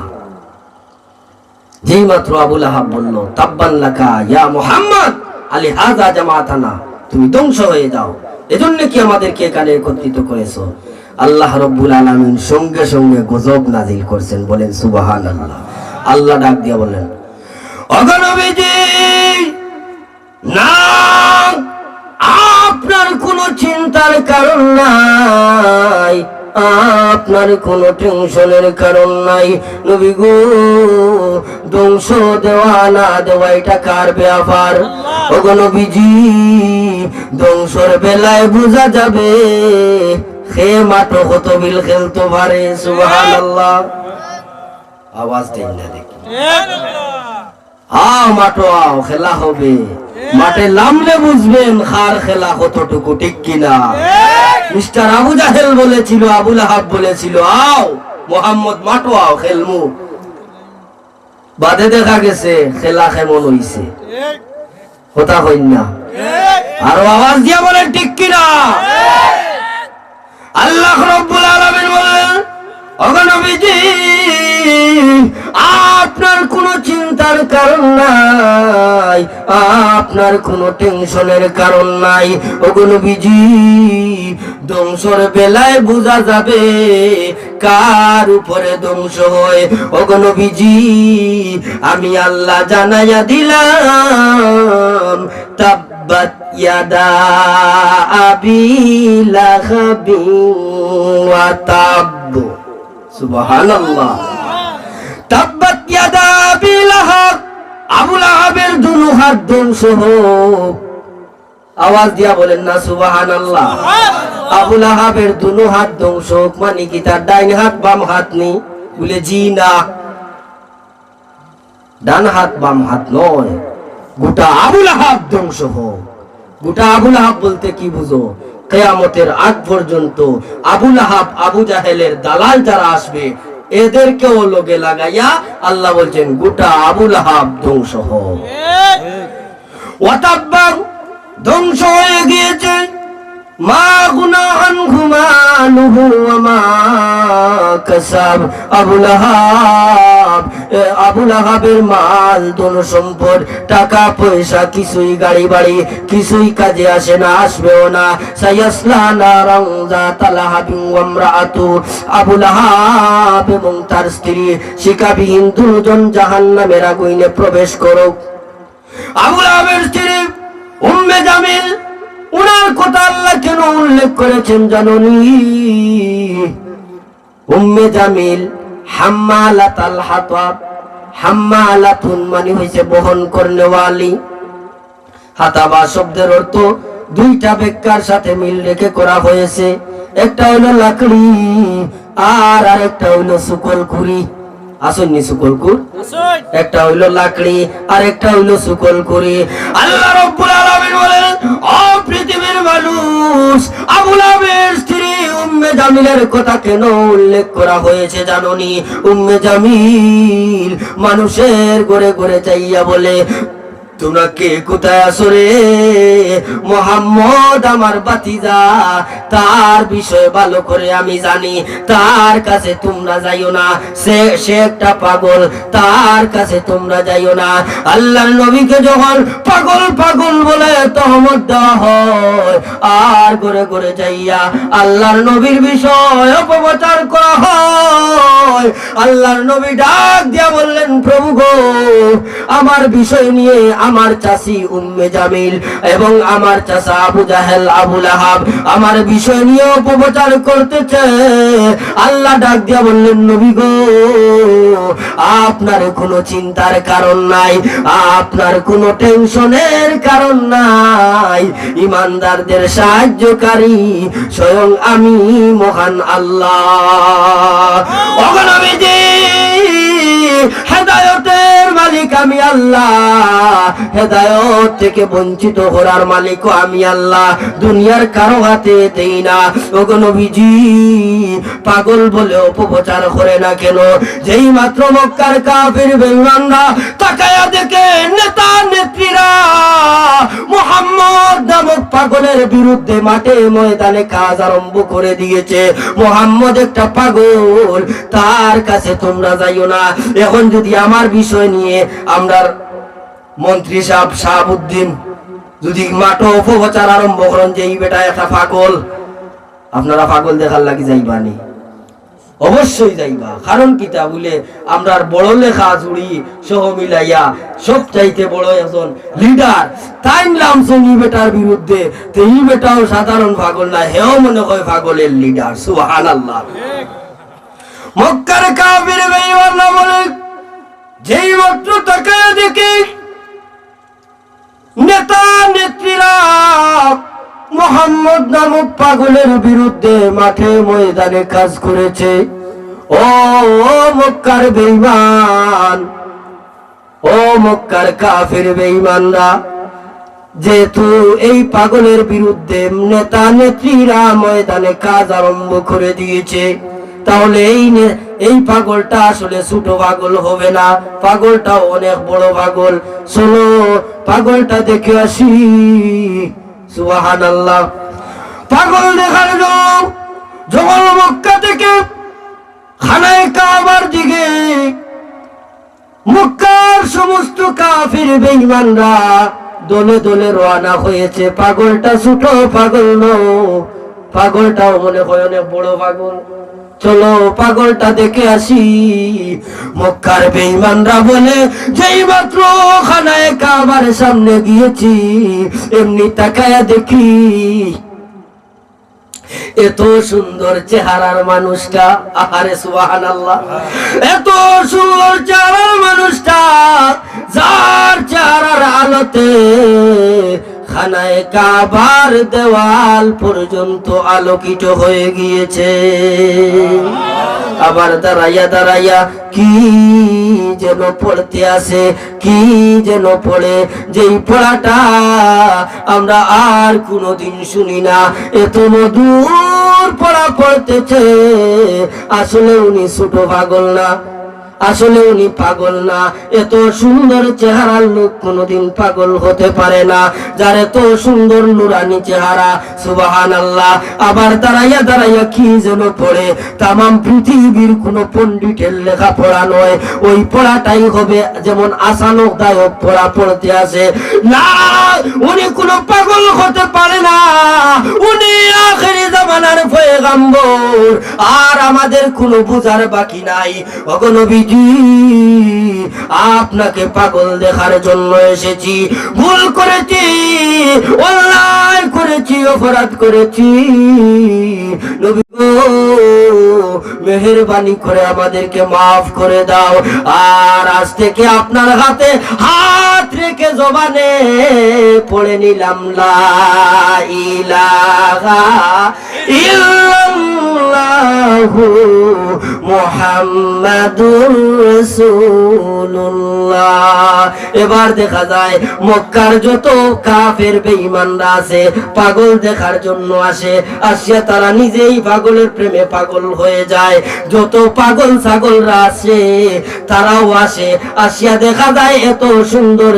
যেই মাত্র আবু লাহাব বলল, তাব্বান লাকা ইয়া মুহাম্মদ আলিহাযা জামাতানা, তুমি ধ্বংস হয়ে যাও, এজন্য কি আমাদেরকে এখানে একত্রিত করেছো? আল্লাহ রাব্বুল আলামিন সঙ্গে সঙ্গে গজব নাজিল করছেন, বলেন সুবহানাল্লাহ। আল্লাহ ডাক দিয়া বলেন, ওগো নবীজি, না, আপনার কোনো চিন্তার কারণ নাই, আপনার কোনো টেনশনের কারণ নাই। নবী গো, ধ্বংস দেওয়া না দেওয়া এটা কার ব্যাপার? ওগো নবীজি, ধ্বংসর বেলায় বোঝা যাবে খে মাঠো কত বিল খেলতে পারে। সুবহানাল্লাহ। আওয়াজ দেন না দেখি। মাঠো আও, খেলা হবে। মাঠে নামলে বুঝবেন খার খেলা কতটুকু, ঠিক কিনা? মিস্টার আবু জাহেল বলেছিল, আবুল আহাব বলেছিল, আও মোহাম্মদ মাঠো আও খেলমু। বাদে দেখা গেছে খেলা কেমন হইছে। কথা হইন না? আরো আওয়াজ দিয়া বলেন ঠিক কিনা? আল্লাহ রাব্বুল আলামিন বলেন, ওগো নবীজি, আপনার কোনো চিন্তার কারণ নাই, আপনার কোনো টেনশনের কারণ নাই। ওগো নবীজি, ধ্বংসর বেলায় বোঝা যাবে কার উপরে ধ্বংস হয়। ওগো নবীজি, আমি আল্লাহ জানাইয়া দিলাম, তাব্বাত ইয়াদা আবি লাহাবিন ওয়া তাব। সুবহানাল্লাহ। তাব্বাত ইয়াদা আবি লাহাব, আবু লাহাবের দুনো হাত ধ্বংস হোক। আওয়াজ দিয়া বলেন না সুবহানাল্লাহ। আবু লাহাবের দুনো হাত ধ্বংস হোক মানে কি তার ডাইন হাত বাম হাত নেই? বলে জি না, ডান হাত বাম হাত নয়, গোটা আবু লাহাব ধ্বংস হোক। গোটা আবু লাহাব বলতে কি বুঝো? কিয়ামতের আগ পর্যন্ত আবু লাহাব, আবু জাহেলের দালাল যারা আসবে এদেরকেও লগে লাগাইয়া আল্লাহ বলছেন গোটা আবু লাহাব ধ্বংস হোক। ওয়াতাব্বা, ধ্বংস হয়ে গিয়েছে। মা গুনা আনহু মালুহু ওয়া মা কাসাব। আবু লাহাবের মাল, ধন সম্পদ, টাকা পয়সা কিছুই, গাড়ি বাড়ি কিছুই কাজে আসে না, আসবেও না। সায়াসলা নারান যাতা লাহাবিন ওয়া ইমরাআতু, আবু লাহাব এবং তার স্ত্রী শিকাবিহীন দুজন জাহান্নামের আগুনে প্রবেশ করুক। আবু লাহাবের স্ত্রী উম্মে জামিল, উনার কথা আল্লাহ কেন উল্লেখ করেছেন জানোনি? উম্মে জামিল হাম্মালাতাল হাতাব, হাম্মালাতুন মানে হইছে বহন করনেওয়ালি। হাতাবা শব্দের অর্থ দুইটা ব্যাখ্যার সাথে মিল রেখে করা হয়েছে। একটা হইলো লাকড়ি আর আরেকটা হইলো সুকলকুরি। আসেননি সুকলকুর? একটা হইলো লাকড়ি আর একটা হইলো সুকলকুরি। আল্লাহ রাব্বুল আলামিন বলেন, ও পৃথিবীর মানুষ, আবু লাহাবের স্ত্রী উম্মে জামিলের কথা কেন উল্লেখ করা হয়েছে জানোনি? উম্মে জামিল মানুষের ঘরে ঘরে যাইয়া বলে, তোমরা কে কোথায় আসো রে? মুহাম্মদ আমার ভাতিজা, তার বিষয়ে ভালো করে আমি জানি, তার কাছে তোমরা যাইও না, সে একটা পাগল, তার কাছে তোমরা যাইও না। আল্লাহর নবীকে যখন পাগল পাগল বলে তহমত দেওয়া হয় আর ঘরে ঘরে যাইয়া আল্লাহর নবীর বিষয় অপপ্রচার করা হয়, আল্লাহর নবী ডাক দিয়া বললেন, প্রভু গো, আমার বিষয় নিয়ে আমার চাচি উম্মে জামিল এবং আমার চাচা আবু জাহেল, আবু লাহাব আমার বিষয় নিয়ে অপপ্রচার করতেছে। আল্লাহ ডাক দিয়া বললেন, নবী গো, আপনার কোনো চিন্তার কারণ নাই, আপনার কোনো টেনশনের কারণ নাই। ইমানদারদের সাহায্যকারী স্বয়ং আমি মহান আল্লাহ। ওগো নবীজি, হেদায়েতের মালিক আমি আল্লাহ, হেদায়েত থেকে বঞ্চিত করার মালিকও আমি আল্লাহ, দুনিয়ার কারো হাতে দেই না। ওগো নবীজি, পাগল বলে অপপ্রচার করে না কেন? যেই মাত্র মক্কার কাফির বেঈমানরা তাকায়া দেখে নেতা নেত্রীরা মুহাম্মদ নামক পাগলের বিরুদ্ধে মাঠে ময়দানে কাজ আরম্ভ করে দিয়েছে, মুহাম্মদ একটা পাগল, তার কাছে তোমরা যাইও না। এখন যদি আমার বিষয় নিয়ে আমরা মন্ত্রী সাহেব শাহাবুদ্দিন যদি মাঠ অপপ্রচার আরম্ভ করেন যে এই বেটা একটা পাগল, আপনারা পাগল দেখার লাগি যাইবানি? অবশ্যই যাইবা। কারণ কিতা বলে আমরা বড় লেখা জুড়ি সহ মিলাইয়া সব চাইতে বড় একজন লিডার তাই নামছেন ই বেটার বিরুদ্ধে, তো ই বেটাও সাধারণ পাগল না, হেও মনে হয় পাগলের লিডার। সুবহানাল্লাহ। মক্কার কাফির বেঈমান না বলে যেই মাত্র তাকায় দেখে নেতা নেত্রীরা মোহাম্মদ নামক পাগলের বিরুদ্ধে মাঠে ময়দানে কাজ করেছে। ও মক্কার বেঈমান, ও মক্কার কাফির বেঈমানরা, যেহেতু এই পাগলের বিরুদ্ধে নেতা নেত্রীরা ময়দানে কাজ আরম্ভ করে দিয়েছে, তাহলে এই পাগলটা আসলে ছোট পাগল হবে না, পাগলটা অনেক বড় পাগল। চলো পাগলটা দেখে আসি। সুবহানাল্লাহ। পাগল দেখার জন্য যখন মক্কা থেকে খানায়ে কাবার দিকে মক্কার সমস্ত কাফির বেঈমানরা দলে দলে রওনা হয়েছে। পাগলটা ছোট পাগল নয়, পাগলটাও মনে হয় অনেক বড় পাগল। চলো পাগলটা দেখে আসি। মক্কার বেঈমানরা বলে যেই মাত্র খানায়ে কাবার সামনে গিয়েছি এমনি তাকায়া দেখি এত সুন্দর চেহারার মানুষটা, আহারে সুবহানাল্লাহ, এত সুন্দর চেহারার মানুষটা যার চেহারার আলোতে খানায়ে কাবার দেওয়াল পর্যন্ত আলোকিত হয়ে গিয়েছে। আবার দাঁড়াইয়া দাঁড়াইয়া কি যেন পড়তে আসে, কি যেন পড়ে, যেই পড়াটা আমরা আর কোনোদিন শুনি না। এত মধুর পড়া পড়তেছে। আসলে উনি ছোট পাগল না, আসলে উনি পাগল না। এত সুন্দর চেহারার লোক কোনোদিন পাগল হতে পারে না, যার এত সুন্দর নুরানি চেহারা। সুবহানাল্লাহ। আবার দাঁড়াইয়া দাঁড়াইয়া কি যেন পড়ে, তামাম পৃথিবীর কোন পণ্ডিতের লেখা পড়া নয়, ওই পড়াটাই হবে যেমন আসানকদায়ক পড়া পড়তে আসে। না, উনি কোনো পাগল হতে পারে না, উনি আখেরি জামানার পয়গম্বর। আর আমাদের কোনো বুঝার বাকি নাই। ওগো নবী, আপনাকে পাগল দেখার জন্য এসেছি। ভুল করেছি, অন্যায় করেছি, অপরাধ করেছি। নবী গো, মেহেরবানি করে আমাদেরকে মাফ করে দাও। আর আজ থেকে আপনার হাতে হাত রেখে জবানে পড়ে নিলাম লা ইলাহা ইল্লাল্লাহু মুহাম্মাদুর রাসূলুল্লাহ। এবার দেখা যায় মক্কার যত কাফের বেঈমানরা আছে পাগল দেখার জন্য আসে, আসিয়া তারা নিজেই পাগলের প্রেমে পাগল হয়ে যায়। যত পাগল ছাগলরা আছে তারাও আসে, আসিয়া দেখা যায় এত সুন্দর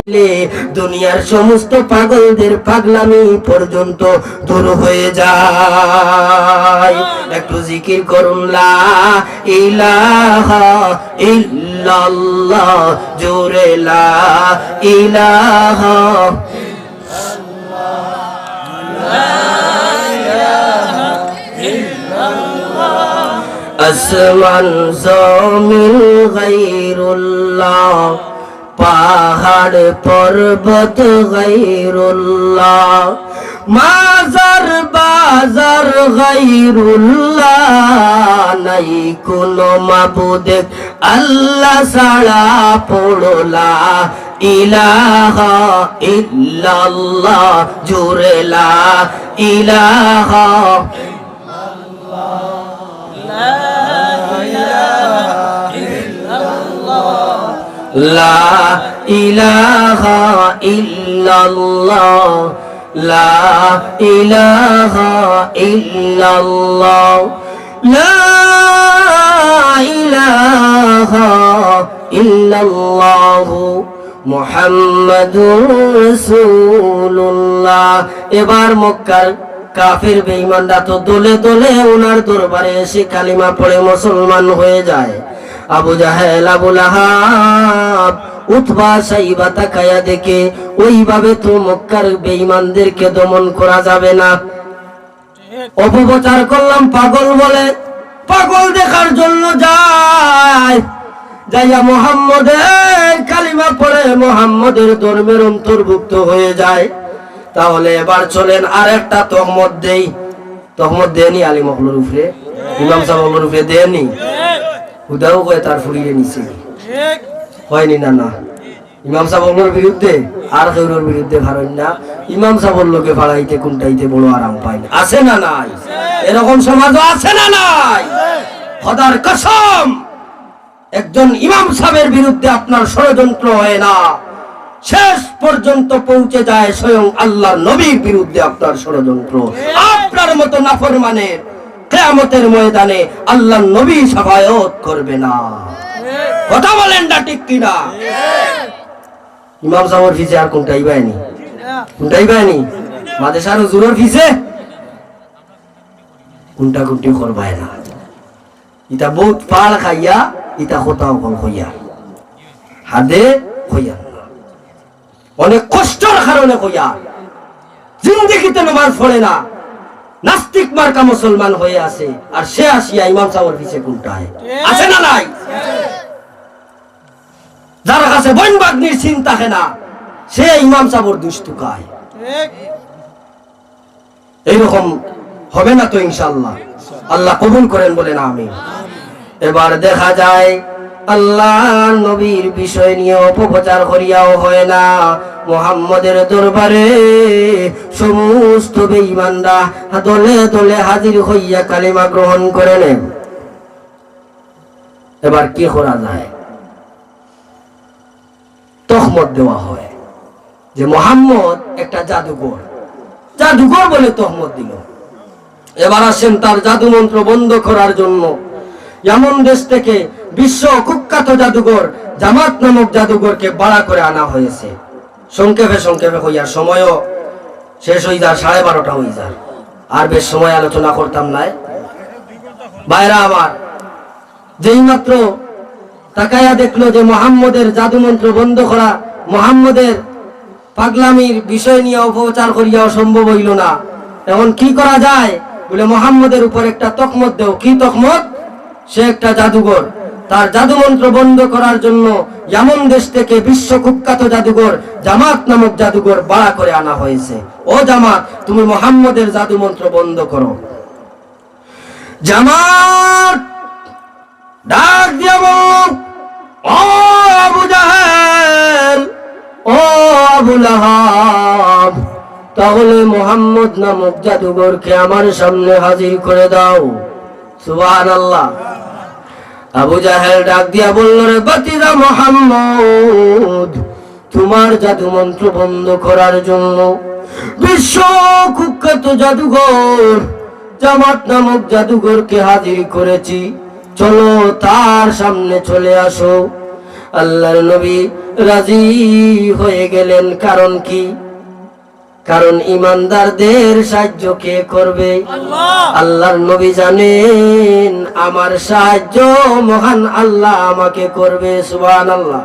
দুনিয়ার সমস্ত পাগলদের পাগলামি পর্যন্ত দূর হয়ে যায়। একটু জিকির করুন লা ইলাহা ইল্লাল্লাহ, জোরে লা ইলাহা আসমান জমিন গায়রুল্লাহ, পাহাড় পর্বত গায়রুল্লাহ, মাজার বাজার গায়রুল্লাহ, নাই কোনো মাবুদ আল্লাহ ছাড়া, পড়লা ইলাহা ইল্লাল্লাহ, জোরে লা ইলাহা লা ইলাহা ইল্লাল্লাহ, লা ইলাহা ইল্লাল্লাহ, লা ইলাহা ইল্লাল্লাহ মুহাম্মাদুর রাসূলুল্লাহ। এবার মক্কার কাফির বেঈমানরা তো দলে দলে ওনার দরবারে এসে কালিমা পড়ে মুসলমান হয়ে যায়। আবু জাহেল, আবু লাহাব, উতবা, সাইবা তাকায়া দেখে ওইভাবে তো মক্কার বেঈমানদেরকে দমন করা যাবে না। অপপ্রচার করলাম পাগল বলে, পাগল দেখার জন্য যায়, যাইয়া মুহাম্মদের কালিমা পড়ে মুহাম্মদের ধর্মের অন্তর্ভুক্ত হয়ে যায়। তাহলে এবার চলেন আর একটা তহমত দেই। তহমত দেয়নি আলী মখলুর উপরে, ইমাম সাহেব মখলুর উপরে দেয়নি, উদাও কয়ে তার ফুরিয়ে নিছে হয়নি? না না, ইমাম সাহেবের বিরুদ্ধে আর কেউর বিরুদ্ধে ভারেন না। ইমাম সাহেবের লোকে ভাড়াইতে কুন্টাইতে বড় আরাম পায় না, আছে না নাই? এরকম সমাজ আছে না নাই? খোদার কসম, একজন ইমাম সাহেবের বিরুদ্ধে আপনার ষড়যন্ত্র হয় না, শেষ পর্যন্ত পৌঁছে যায় স্বয়ং আল্লাহর নবীর বিরুদ্ধে আপনার ষড়যন্ত্র। আপনার মতো নাফরমানের কিয়ামতের ময়দানে আল্লাহর নবী শাফায়াত করবে না। কথা বলেন না ঠিক কিনা? ইমাম সাহেবের ফিসে আর কোনটাই পায়নি, কোনটাই পায়নি। মাদ্রাসার হুজুরের ফিসে কোনটা কোনটি করবায় না। ইটা বহুত পাল খাইয়া ইটা কোথাও কম হইয়া হাদে হইয়া অনেক কষ্টের কারণে হইয়া জিন্দেগিতে নামাজ পড়ে না, নাস্তিক মার্কা মুসলমান হয়ে আছে, আর সে আসিয়া ইমাম সাহেবের পিছে কোনটায় আছে না নাই? যার কাছে বন বাগনির চিন্তা হয় না, সে ইমাম সাহেবের দুষ্টুকায়। এইরকম হবে না তো ইনশাআল্লাহ। আল্লাহ কবুল করেন বলেন আমিন। এবার দেখা যায় আল্লাহ নবীর বিষয় নিয়ে অপপ্রচার করিয়াও হয় না। মুহাম্মদের দরবারে সমস্ত বেঈমানরা দলে দলে হাজির হইয়া কালিমা গ্রহণ করে নেন। এবার কি করা যায়? তহমত দেওয়া হয় যে মুহাম্মদ একটা জাদুকর, জাদুকর বলে তহমত দিল। এবার আসেন তার জাদু মন্ত্র বন্ধ করার জন্য এমন দেশ থেকে বিশ্ব কুখ্যাত জাদুঘর জামাত নামক জাদুঘরকে ভাড়া করে আনা হয়েছে। সংক্ষেপে সংক্ষেপে হইয়ার সময়ও শেষ হয়ে যায়, 12:30 হয়ে যায়, আর বেশ সময় আলোচনা করতাম নাই। ভাইরা আমার, যেই মাত্র তাকায়া দেখলো যে মুহাম্মদের জাদু মন্ত্র বন্ধ করা, মুহাম্মদের পাগলামির বিষয় নিয়ে অপপ্রচার করিয়া সম্ভব হইল না, এখন কি করা যায়? বলে মুহাম্মদের উপর একটা তকমত দেও। কি তকমত? সে একটা জাদুঘর, তার জাদু মন্ত্র বন্ধ করার জন্য এমন দেশ থেকে বিশ্ব কুখ্যাত জাদুঘর জামাত নামক জাদুঘর ভাড়া করে আনা হয়েছে। ও জামাত, তুমি মুহাম্মদের জাদু মন্ত্র বন্ধ করো। জামাত ডাক দিয়া বল, ও আবু জাহেল, ও আবু লাহাব, তাহলে মুহাম্মদ নামক জাদুঘরকে আমার সামনে হাজির করে দাও। সুবহানাল্লাহ। আবু জাহেল ডাক দিয়া বলল, রে বাতিজা মুহাম্মদ, তোমার জাদু মন্ত্র বন্ধ করার জন্য বিশ্ব কুখ্যাত জাদুঘর জামাত নামক জাদুঘরকে হাজির করেছি, চলো তার সামনে চলে আসো। আল্লাহর নবী রাজি হয়ে গেলেন। কারণ কি? কারণ ইমানদারদের সাহায্য কে করবে? আল্লাহর নবী জানেন আমার সাহায্য মহান আল্লাহ আমাকে করবে। সুবহানাল্লাহ।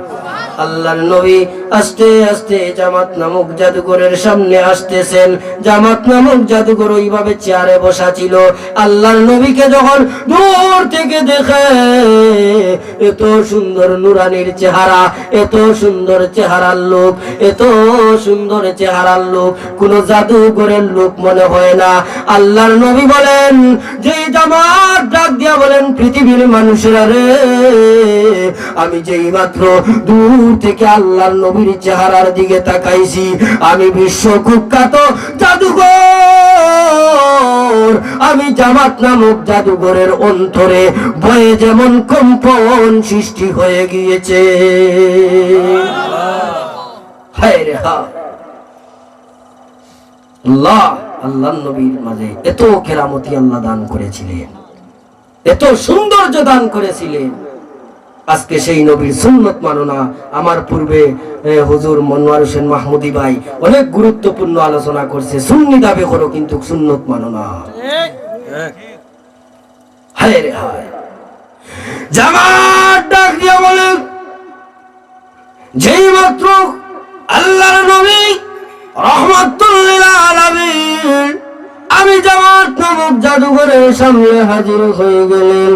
আল্লাহর নবী আস্তে আস্তে জামাত নামক জাদুঘরের সামনে আসতেছেন। জামাত নামক জাদুঘর ওইভাবে চেয়ারে বসা ছিল। আল্লাহর নবীকে যখন দূর থেকে দেখে, এত সুন্দর নুরানির চেহারা, এত সুন্দর চেহারার লোক, এত সুন্দর চেহারার লোক কোন জাদুঘরের লোক মনে হয় না। আল্লাহর নবী বলেন, যে জামাত ডাক দিয়া বলেন, পৃথিবীর মানুষেরা রে, আমি যেই মাত্র দূর থেকে আল্লাহর নবীর চেহারার দিকে তাকাইছি, আমি বিশ্ব কুখ্যাত জাদুঘর, আমি জামাত নামক জাদুঘরের অন্তরে ভয়ে যেমন কম্পন সৃষ্টি হয়ে গিয়েছে। হায় রে হা, আল্লাহ আল্লাহর নবীর মাঝে এত কেরামতি আল্লাহ দান করেছিলেন, এত সৌন্দর্য দান করেছিলেন। আজকে সেই নবীর সুন্নত মানো না। আমার পূর্বে হুজুর মনোয়ার হোসেন মাহমুদি ভাই অনেক গুরুত্বপূর্ণ আলোচনা করছে, সুন্নি দাবি করো কিন্তু সুন্নত মানো না। হায় রে হায়। জামাত ডাক দিয়া বলে, যেই মাত্র আল্লাহর নবী রহমাতুল লিল আলামিন আমি ওই জামাত নামক জাদুঘরের সামনে হাজির হয়ে গেলেন।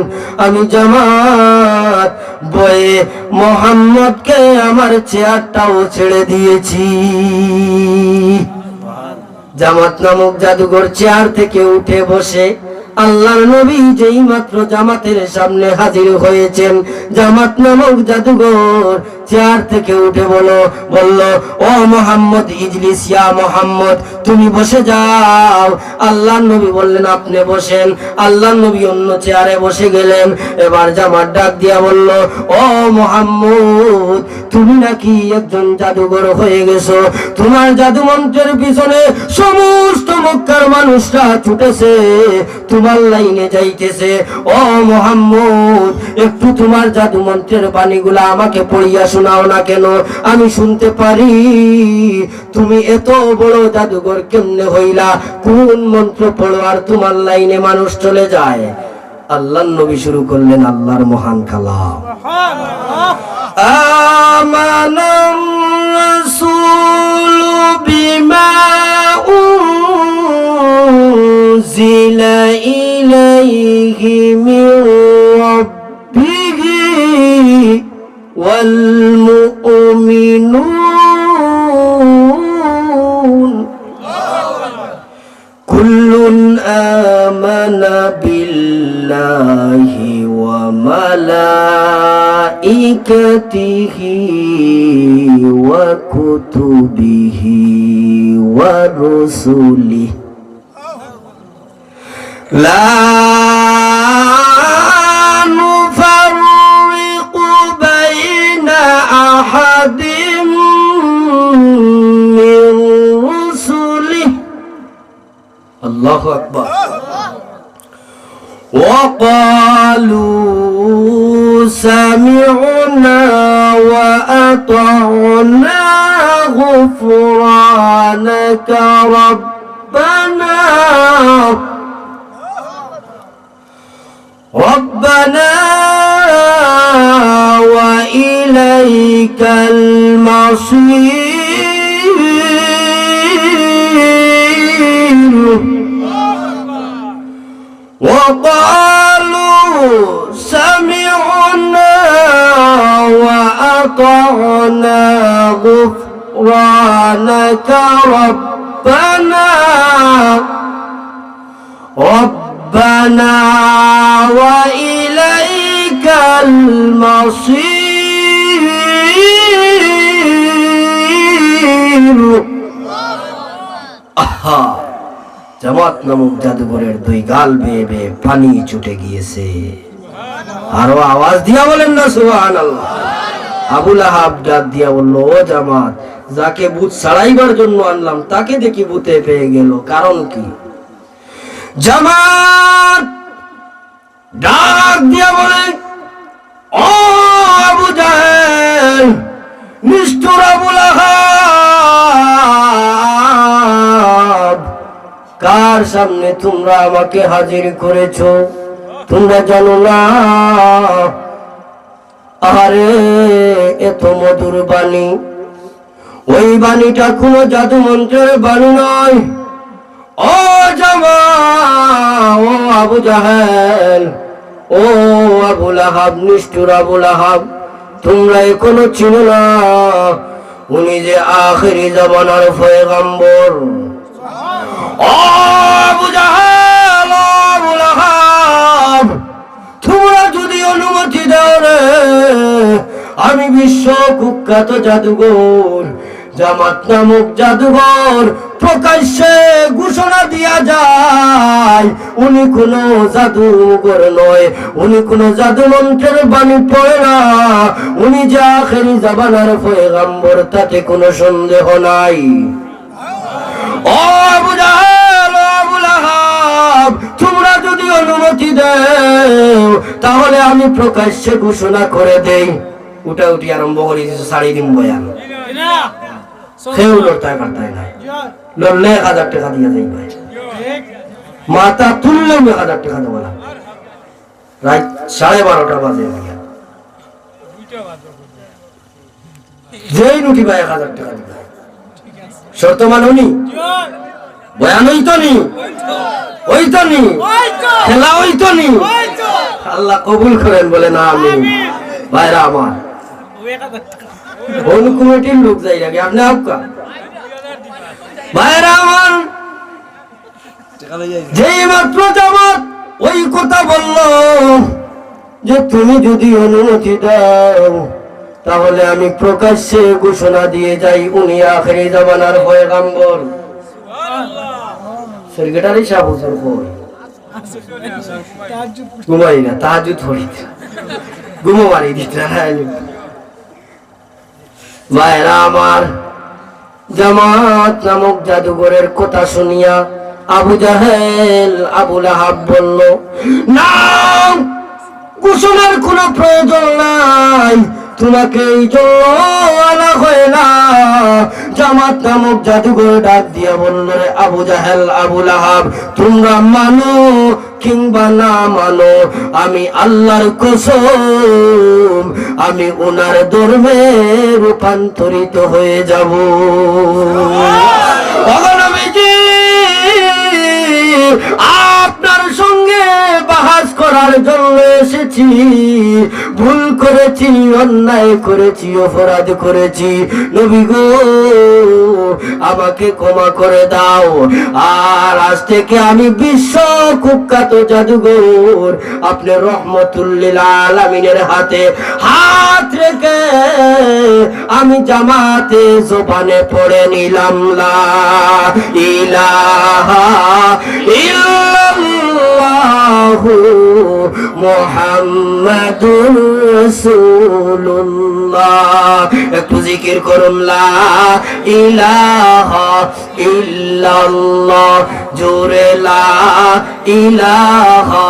আমি জামাত বয়ে মোহাম্মদকে আমার চেয়ারটাও ছেড়ে দিয়েছি। জামাত নামক জাদুঘর চেয়ার থেকে উঠে বসে আল্লাহর নবী যেই মাত্র জামাতের সামনে হাজির হয়েছেন, জামাত নামক জাদুঘর চেয়ার থেকে উঠে বলল, ও মোহাম্মদ ইজলিস, ইয়া মোহাম্মদ, তুমি বসে যাও। আল্লাহর নবী বললেন, আপনি বসেন। আল্লাহর নবী অন্য চেয়ারে বসে গেলেন। এবার জামাত ডাক দিয়া বলল, ও মোহাম্মদ, তুমি নাকি একজন জাদুঘর হয়ে গেছো। তোমার জাদু মন্ত্রের পিছনে সমস্ত মক্কার মানুষরা ছুটেছে, তোমার লাইনে যাইতেছে। ও মোহাম্মদ, একটু তোমার জাদু মন্ত্রের বাণীগুলা আমাকে পড়িয়া শোনাও না কেন? আমি শুনতে পারি তুমি এত বড় জাদুঘর কেমনে হইলা, কোন মন্ত্র পড়ো আর তোমার লাইনে মানুষ চলে যায়? আল্লাহর নবী শুরু করলেন আল্লাহর মহান কালাম। আমানার রাসূলু বিমা উনজিলা ইলাইহি মির রাব্বিহি ওয়াল মুমিনুন কুল্লুন আমানা বিল্লাহি ওয়া মালাইকাতিহি ওয়া কুতুবিহি ওয়া রুসুলিহি লা নুফাররিকু বাইনা আহাদিম মির রুসুলিহি। আল্লাহু আকবার। وقالوا سمعنا وأطعنا غفرانك ربنا وإليك المصير. وقالوا سمعنا وأطعنا غفرانك ربنا وإليك المصير. আহা, জামাত নামক জাদুঘরের দুই গাল বেয়ে বেয়ে পানি ছুটে গিয়েছে। আরো আওয়াজ দিয়া বলেন না সুবহানাল্লাহ। আবুল আহাব ডাক দিয়া বলল, ও জামাত, যাকে ভূত ছাড়াইবার জন্য আনলাম তাকে দেখি ভূতে পেয়ে গেল, কারণ কি? জামাত ডাক দিয়া বলে, ও আবু জাহেল, নিষ্ঠুর আবুল আহাব, কার সামনে তোমরা আমাকে হাজির করেছো? তোমরা জানো না? আরে এত মধুর বাণী, ওই বাণীটা কোনো জাদু মন্ত্রের বাণী নয়। ও জামা, ও আবু জাহেল, ও আবুল আহাব, নিষ্ঠুর আবুল আহাব, তোমরা এখনো চিনো না উনি যে আখিরি জামানার পয়গম্বর। ও আবু জাহেল, ও আবুল আহাব, তোমরা যদি অনুমতি দাও রে, আমি বিশ্ব কুখ্যাত জাদুঘর জামাত নামক জাদুঘর প্রকাশ্যে ঘোষণা দিয়া যায়, উনি কোন জাদুঘর নয়, উনি কোন জাদু মন্ত্রের বাণী পড়ে না, উনি যে আখেরি জামানার পয়গম্বর, তাতে কোনো সন্দেহ নাই। ও আবু জাহেল, ও আবুল আহাব, তোমরা যদি অনুমতি দাও তাহলে আমি প্রকাশ্যে ঘোষণা করে দেই। উঠা উঠি আরম্ভ করি, সাড়ে দিন বয়ান কেউ লড়তায় পারতায় না, লড়লে 1000 টাকা দিয়ে যাই ভাই, মাথা তুললে 1000 টাকা দেবো না। রাত 12:30 বাজে যেই নুটি ভাই 1000 টাকা দিবে, শর্ত মানুনি? বয়ান হইতো নি, হইতো নি, খেলা হইতো নি। আল্লাহ কবুল করেন বলে না আমি। ভাইরা আমার, কোন কমিটির লোক যাই আগে আপনি আপকা ভাইরা আমার, যেই মাত্র জামাত ওই কথা বলল যে তুমি যদি অনুমতি দাও তাহলে আমি প্রকাশ্যে ঘোষণা দিয়ে যাই উনি আখেরি জামানার পয়গম্বর। সেক্রেটারি সাহেব হুজুর কই ঘুমাই না, তাহাজ্জুদ পড়িতে ঘুমো মারি দিতে। ভাইরা আমার, জামাত নামক জাদুঘরের কথা শুনিয়া আবু জাহেল আবু লাহাব বলল, না, ঘোষণার কোনো প্রয়োজন নাই, তোমাকে এই জন্য আনা হয় না। জামাত নামক জাদুঘর ডাক দিয়া বলল, রে আবু জাহেল আবু লাহাব, তোমরা মানো কিংবা না মানো, আমি আল্লাহর কসম আমি ওনার ধর্মে রূপান্তরিত হয়ে যাব। আপনার সঙ্গে বাহাস করার জন্য এসেছি, ভুল করেছি, অন্যায় করেছি, অপরাধ করেছি, নবী গো আমাকে ক্ষমা করে দাও। আর আজ থেকে আমি বিশ্ব কুখ্যাত জাদুঘর আপনি রহমতুল্লিল আলামিনের হাতে হাত রেখে আমি জামাতে জবানে পড়ে নিলাম, লা ইলাহা ইল্লাল্লাহু মুহাম্মাদুর রাসূলুল্লাহ। একটু জিকির করুন, লা ইলাহা ইল্লাল্লাহ, জোরে লা ইলাহা,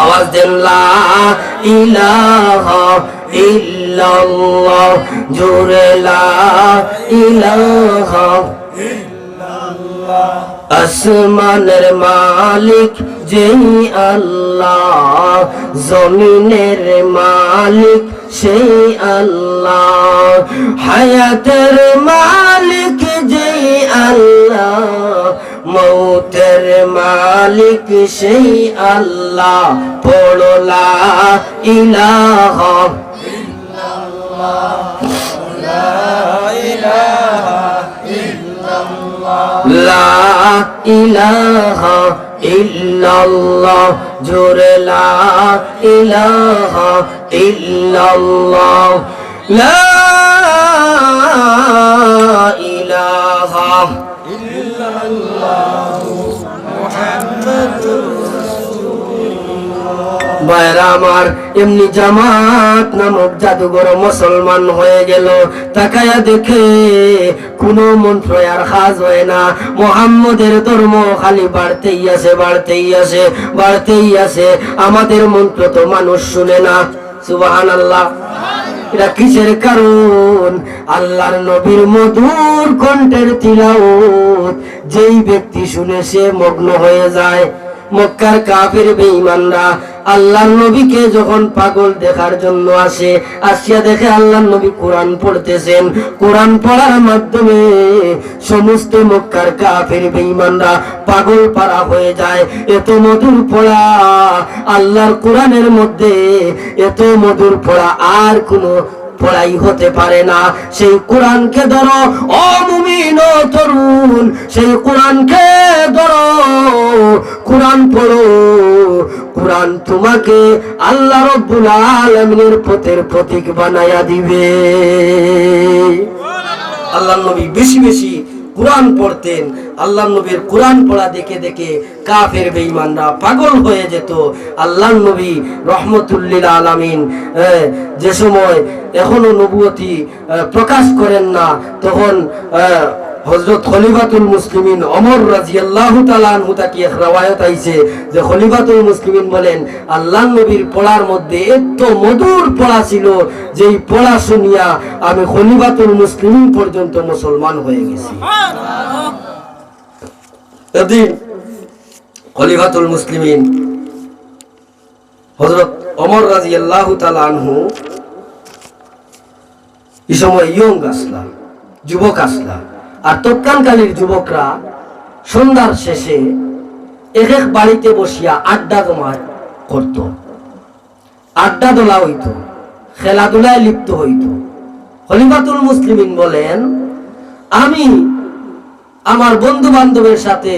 আওয়াজ দেন, লা ইলাহা ইল্লাল্লাহ, জোরে লা ইলাহা। আসমানের মালিক যেই আল্লাহ, জমিনের মালিক সেই আল্লাহ, হায়াতের মালিক যেই আল্লাহ, মৌতের মালিক সেই আল্লাহ। পড়ো লা ইলাহা ইল্লাল্লাহ, লা ইলাহা ইল্লাল্লাহ, লা ইলাহা ইল্লাল্লাহ, জোরে লা ইলাহা ইল্লাল্লাহ, লা ইলাহা ইল্লাল্লাহ মুহাম্মাদুর রাসূলুল্লাহ। ভাইরা আমার, এমনি জামাত নামক জাদুঘর মুসলমান হয়ে গেল। তাকায়া দেখে কোনো মন্ত্র আর কাজ হয় না, মুহাম্মদের ধর্ম খালি বাড়তেই আছে, বাড়তেই আছে, বাড়তেই আছে। আমাদের মন্ত্র তো মানুষ শুনে না। সুবহানাল্লাহ। এটা কিসের কারণ? আল্লাহর নবীর মধুর কণ্ঠের তিলাওয়াত যেই ব্যক্তি শুনে সে মগ্ন হয়ে যায়। মক্কার কাফির বেঈমানরা আল্লাহর নবীকে যখন পাগল দেখার জন্য আসে, আসিয়া দেখে আল্লাহর নবী কোরআন পড়তেছেন, কোরআন পড়ার মাধ্যমে সমস্ত মক্কার কাফির বেঈমানরা পাগল পারা হয়ে যায়। এত মধুর পড়া আল্লাহর কোরআনের মধ্যে, এত মধুর পড়া আর কোনো পড়াই হতে পারে না। সেই কোরআনকে ধরো ও মুমিন ও তরুণ, সেই কোরআনকে ধরো, কোরআন পড়ো। কোরআন তোমাকে আল্লাহ রাব্বুল আলামিনের পথের প্রতীক বানায়া দিবে। আল্লাহর নবী বেশি বেশি কোরআন পড়তেন। আল্লাহর নবীর কোরআন পড়া দেখে দেখে কাফের বেঈমানরা পাগল হয়ে যেত। আল্লাহর নবী রহমতুল্লিল আলামিন যে সময় এখনো নবুয়তি প্রকাশ করেন না, তখন হযরত খলিফাতুল মুসলিমিন ওমর রাদিয়াল্লাহু তাআলা আনহু থেকে এক রওয়ায়াত আইছে যে খলিফাতুল মুসলিমিন বলেন, আল্লাহর নবীর পড়ার মধ্যে এত মধুর পড়া ছিল, যেই পড়া শুনিয়া আমি খলিফাতুল মুসলিমিন পর্যন্ত মুসলমান হয়ে গেছি। এদিন খলিফাতুল মুসলিমিন হযরত ওমর রাদিয়াল্লাহু তাআলা আনহু এই সময় ইয়ং আসলা, যুবক আসলা, আর তৎকালীন যুবকরা সন্ধ্যার শেষে এক এক বাড়িতে বসিয়া আড্ডা জমা করত, আড্ডা দোলা হইত, খেলাধুলায় লিপ্ত হইত। খলিফাতুল মুসলিমিন বলেন, আমি আমার বন্ধু বান্ধবের সাথে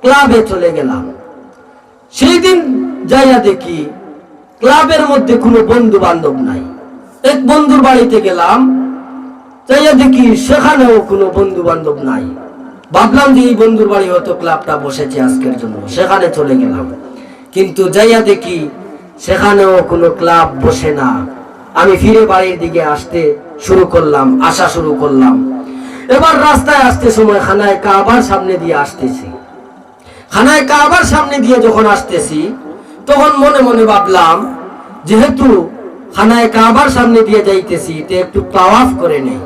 ক্লাবে চলে গেলাম। সেই দিন যাইয়া দেখি ক্লাবের মধ্যে কোনো বন্ধু বান্ধব নাই। এক বন্ধুর বাড়িতে গেলাম, যাইয়া দেখি সেখানেও কোনো বন্ধু বান্ধব নাই। ভাবলাম যে এই বন্ধুর বাড়ি হয়তো ক্লাবটা বসেছে আজকের জন্য, সেখানে চলে গেলাম। কিন্তু যাইয়া দেখি সেখানেও কোনো ক্লাব বসে না। আমি ফিরে বাড়ির দিকে আসা শুরু করলাম। এবার রাস্তায় আসতে সময় খানায় কাবার সামনে দিয়ে আসতেছি। খানায় কাবার সামনে দিয়ে যখন আসতেছি তখন মনে মনে ভাবলাম, যেহেতু খানায় কাবার সামনে দিয়ে যাইতেছি তো একটু তাওয়াফ করে নেই।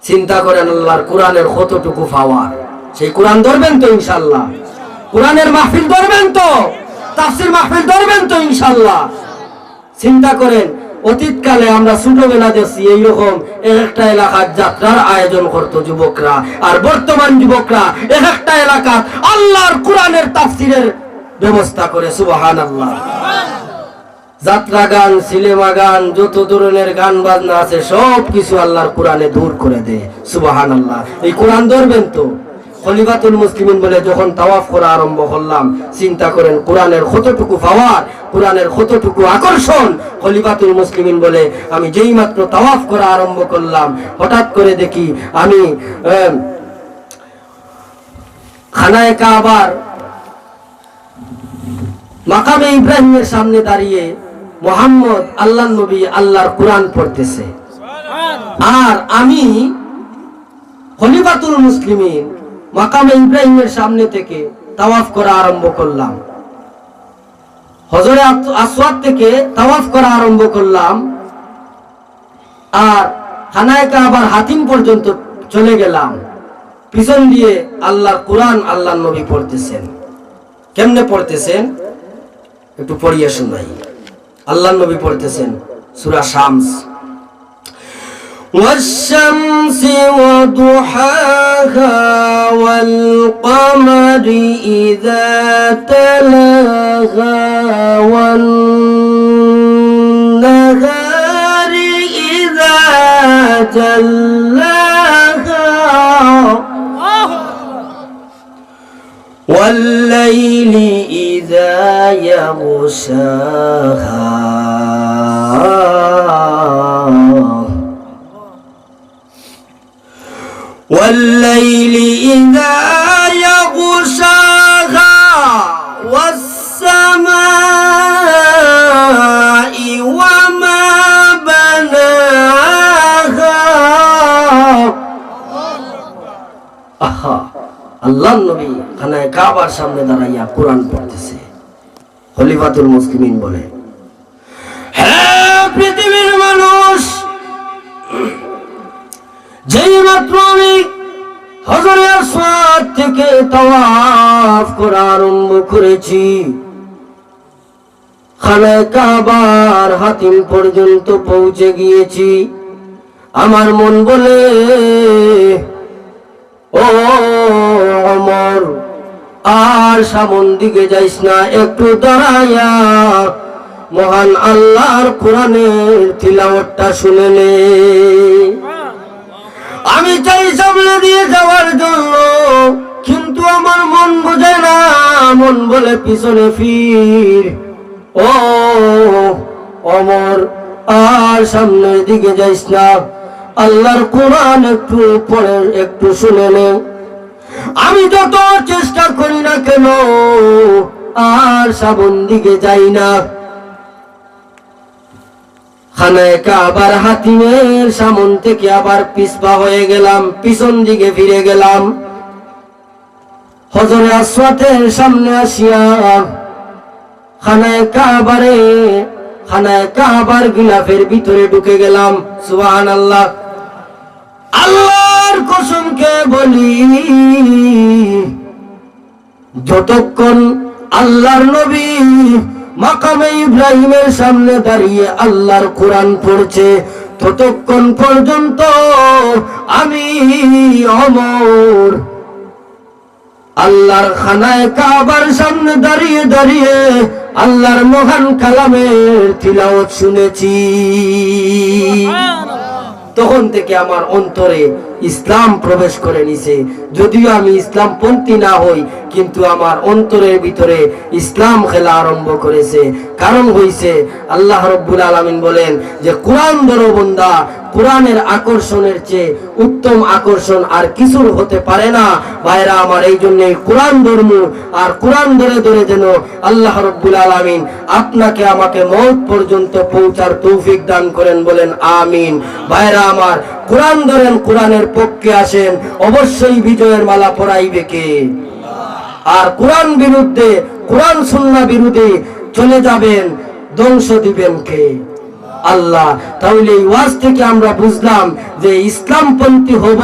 চিন্তা করেন আল্লাহর কোরআনের কতটুকু পাওয়ার। সেই কোরআন ধরবেন তো ইনশাআল্লাহ? কোরআনের মাহফিল ধরবেন তো? তাফসীর মাহফিল ধরবেন তো ইনশাআল্লাহ? চিন্তা করেন, অতীতকালে আমরা ছোটবেলা দেখছি এইরকম একটা এলাকার যাত্রার আয়োজন করতো যুবকরা, আর বর্তমান যুবকরা একটা এলাকা আল্লাহর কোরআনের তাফসীরের ব্যবস্থা করে। সুবহানাল্লাহ। যাত্রা গান, সিনেমা গান, যত ধরনের গান বাজনা আছে সব কিছু আল্লাহর কোরআনে দূর করে দেয়। সুবহানাল্লাহ। এই কোরআন ধরবেন তো? খলিফাতুল মুসলিমিন বলে, যখন তাওয়াফ করা আরম্ভ করলাম, চিন্তা করেন কোরআনের কতটুকু পাওয়ার, কোরআনের কতটুকু আকর্ষণ। খলিফাতুল মুসলিমিন বলে, আমি যেই মাত্র তাওয়াফ করা আরম্ভ করলাম, হঠাৎ করে দেখি আমি খানায়ে কাবার মাকামে ইব্রাহিমের সামনে দাঁড়িয়ে মুহাম্মদ আল্লাহর নবী আল্লাহর কোরআন পড়তেছে, আর আমি খলিফাতুল মুসলিমিন মাকামে ইব্রাহিমের সামনে থেকে তাওয়াফ করা আরম্ভ করলাম। হজরে আসওয়াদ থেকে তাওয়াফ করা আরম্ভ করলাম, আর খানায়ে কাবার হাতিম পর্যন্ত চলে গেলাম। পিছন দিয়ে আল্লাহর কোরআন আল্লাহর নবী পড়তেছেন। কেমনে পড়তেছেন একটু পড়িয়ে শোনাই। আল্লাহর নবী পড়তেছেন সূরা শামস, والشمس وضحاها والقمر إذا تلاها والنهار إذا جلاها والليل إذا يغشاها والليل إذا يغشاها والسماء وما بناها। আহা, আল্লাহর নবী খানায়ে কাবার সামনে দাঁড়াইয়া কোরআন পড়তেছে। খলিফাতুল মুসলিমিন বলে, হে পৃথিবীর মানুষ, যেই মাত্র আমি হজরে আসওয়াদ থেকে তাওয়াফ করা আরম্ভ করেছি, খানায়ে কাবার হাতিম পর্যন্ত পৌঁছে গিয়েছি, আমার মন বলে, ও ওমর, আর সামন দিকে যাইস না, একটু দাঁড়াইয়া মহান আল্লাহর কোরআনের তিলাওয়াতটা শুনে নে। আমি চাই সামনে দিয়ে যাওয়ার জন্য, কিন্তু আমার মন বোঝে না, মন বলে পিছনে ফির। ও ওমর, আর সামনের দিকে যাইস না, আল্লাহর কোরআন একটু পড়ে একটু শুনে নে। আমি যত চেষ্টা করি না কেন আর সামন দিকে যাই না। খানায়ে কাবার হাতিমের সামন থেকে আবার পিছপা হয়ে গেলাম, পিছন দিকে ফিরে গেলাম। হজরে আসওয়াদের সামনে আসিয়া খানায়ে কাবার গিলাফের ভিতরে ঢুকে গেলাম। সুবহানাল্লাহ। আল্লাহর কসমকে বলি, যতক্ষণ আল্লাহর নবী মাকামে ইব্রাহিমের সামনে দাঁড়িয়ে আল্লাহর কোরআন পড়ছে, ততক্ষণ পর্যন্ত আমি অমর। আল্লাহর খানায় কাবার সামনে দাঁড়িয়ে দাঁড়িয়ে আল্লাহর মহান কালামের তিলাওয়াত শুনেছি। তখন থেকে আমার অন্তরে ইসলাম প্রবেশ করে নিছে। যদিও আমি ইসলাম পন্থী না হই, কিন্তু আমার অন্তরের ভিতরে ইসলাম খেলা আরম্ভ করেছে। কারণ হইছে আল্লাহ রাব্বুল আলামিন বলেন যে কোরআন ধরো বান্দা, কোরআনের আকর্ষণের চেয়ে উত্তম আকর্ষণ আর কিছুর হতে পারে না। ভাইরা আমার, এই জন্য কোরআন ধর্ম আর কোরআন ধরে ধরে যেন আল্লাহ রাব্বুল আলামিন আপনাকে আমাকে মওত পর্যন্ত পৌঁছার তৌফিক দান করেন, বলেন আমিন। ভাইরা আমার, কোরআন ধরেন, কোরআনের পক্ষে আসেন, অবশ্যই বিজয়ের মালা পরাইবে কে? আর কোরআন বিরুদ্ধে, কোরআন সুন্নাহ বিরোধী চলে যাবেন, ধ্বংস দিবেন কে? আল্লাহ। তাহলে এই ওয়াজ থেকে আমরা বুঝলাম যে ইসলামপন্থী হব,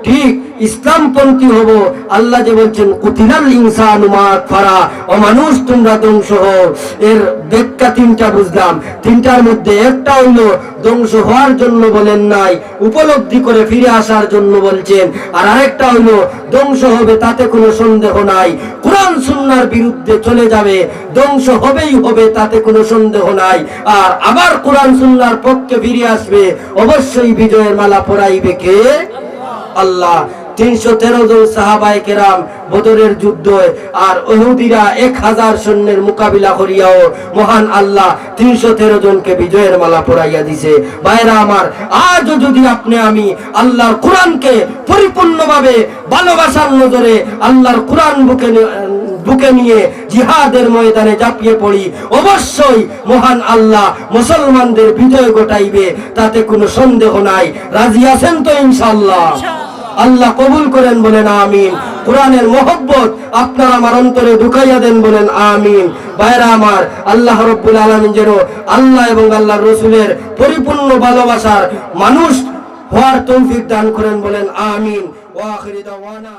ঠিক ইসলামপন্থী হব। আল্লাহ যে বলছেন কুতিলাল ইনসানু মা আকফারা, ও মানুষ তোমরা ধ্বংস হও, এর ব্যাখ্যা তিনটা বুঝলাম। তিনটার মধ্যে একটা হইলো ধ্বংস হওয়ার জন্য বলেন নাই, উপলব্ধি করে ফিরে আসার জন্য বলছেন। আর আরেকটা হইলো ধ্বংস হবে, তাতে কোনো সন্দেহ নাই। কোরআন সুন্নাহর বিরুদ্ধে চলে যাবে, ধ্বংস হবেই হবে, তাতে কোনো সন্দেহ নাই। আর আবার কোরআন সুন্নাহর পক্ষে ফিরে আসবে, অবশ্যই বিজয়ের মালা পরাইবে কে? আল্লাহ। 313 জন সাহাবায়ে কেরাম বদরের যুদ্ধ আর ইহুদিরা 1000 সৈন্যের মোকাবিলা করিয়াও মহান আল্লাহ 313 জনকে বিজয়ের মালা পরাইয়া দিছে। ভাইরা আমার, আজও যদি আপনি আমি আল্লাহর কোরআনকে পরিপূর্ণভাবে ভালোবাসার নজরে আল্লাহর কোরআন বুকে নিয়ে জিহাদের ময়দানে ঝাঁপিয়ে পড়ি, অবশ্যই মহান আল্লাহ মুসলমানদের বিজয় ঘটাইবে, তাতে কোনো সন্দেহ নাই। রাজি আছেন তো ইনশাআল্লাহ? আল্লাহ কবুল করেন, বলেন আমিন। কোরআনের মহব্বত আপনার আমার অন্তরে ঢুকাইয়া দেন, বলেন আমিন। ভাইরা আমার, আল্লাহ রাব্বুল আলামিন যেন আল্লাহ এবং আল্লাহর রাসূলের পরিপূর্ণ ভালোবাসার মানুষ হওয়ার তৌফিক দান করেন, বলেন আমিন। ওয়া আখিরু দাওয়ানা।